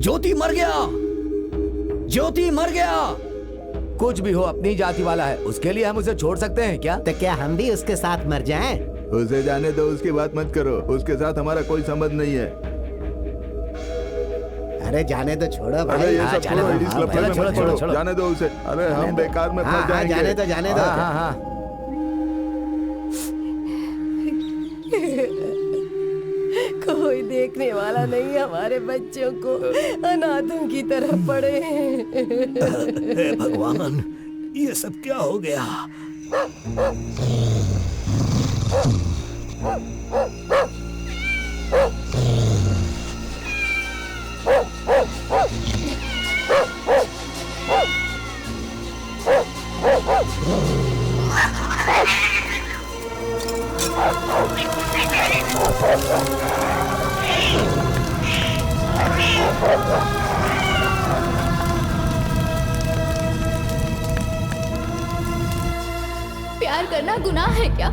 Jyoti मर गया, ज्योति मर गया, कुछ भी हो अपनी जाति वाला है, उसके लिए हम उसे छोड़ सकते हैं क्या? तो क्या हम भी उसके साथ मर जाएं? उसे जाने दो, उसकी बात मत करो, उसके साथ हमारा कोई संबंध नहीं है। अरे जाने दो, छोड़ो अरे भाई। ये सब छोड़ो, इस लफड़े में मत छोड़ो, जाने दो उसे। अरे हम बेकार में फंस जाएंगे। जाने दो, जाने दो। कोई देखने वाला नहीं हमारे बच्चों को अनाथों की तरह पड़े हैं। हे भगवान, ये सब क्या हो गया? प्यार करना गुनाह है क्या?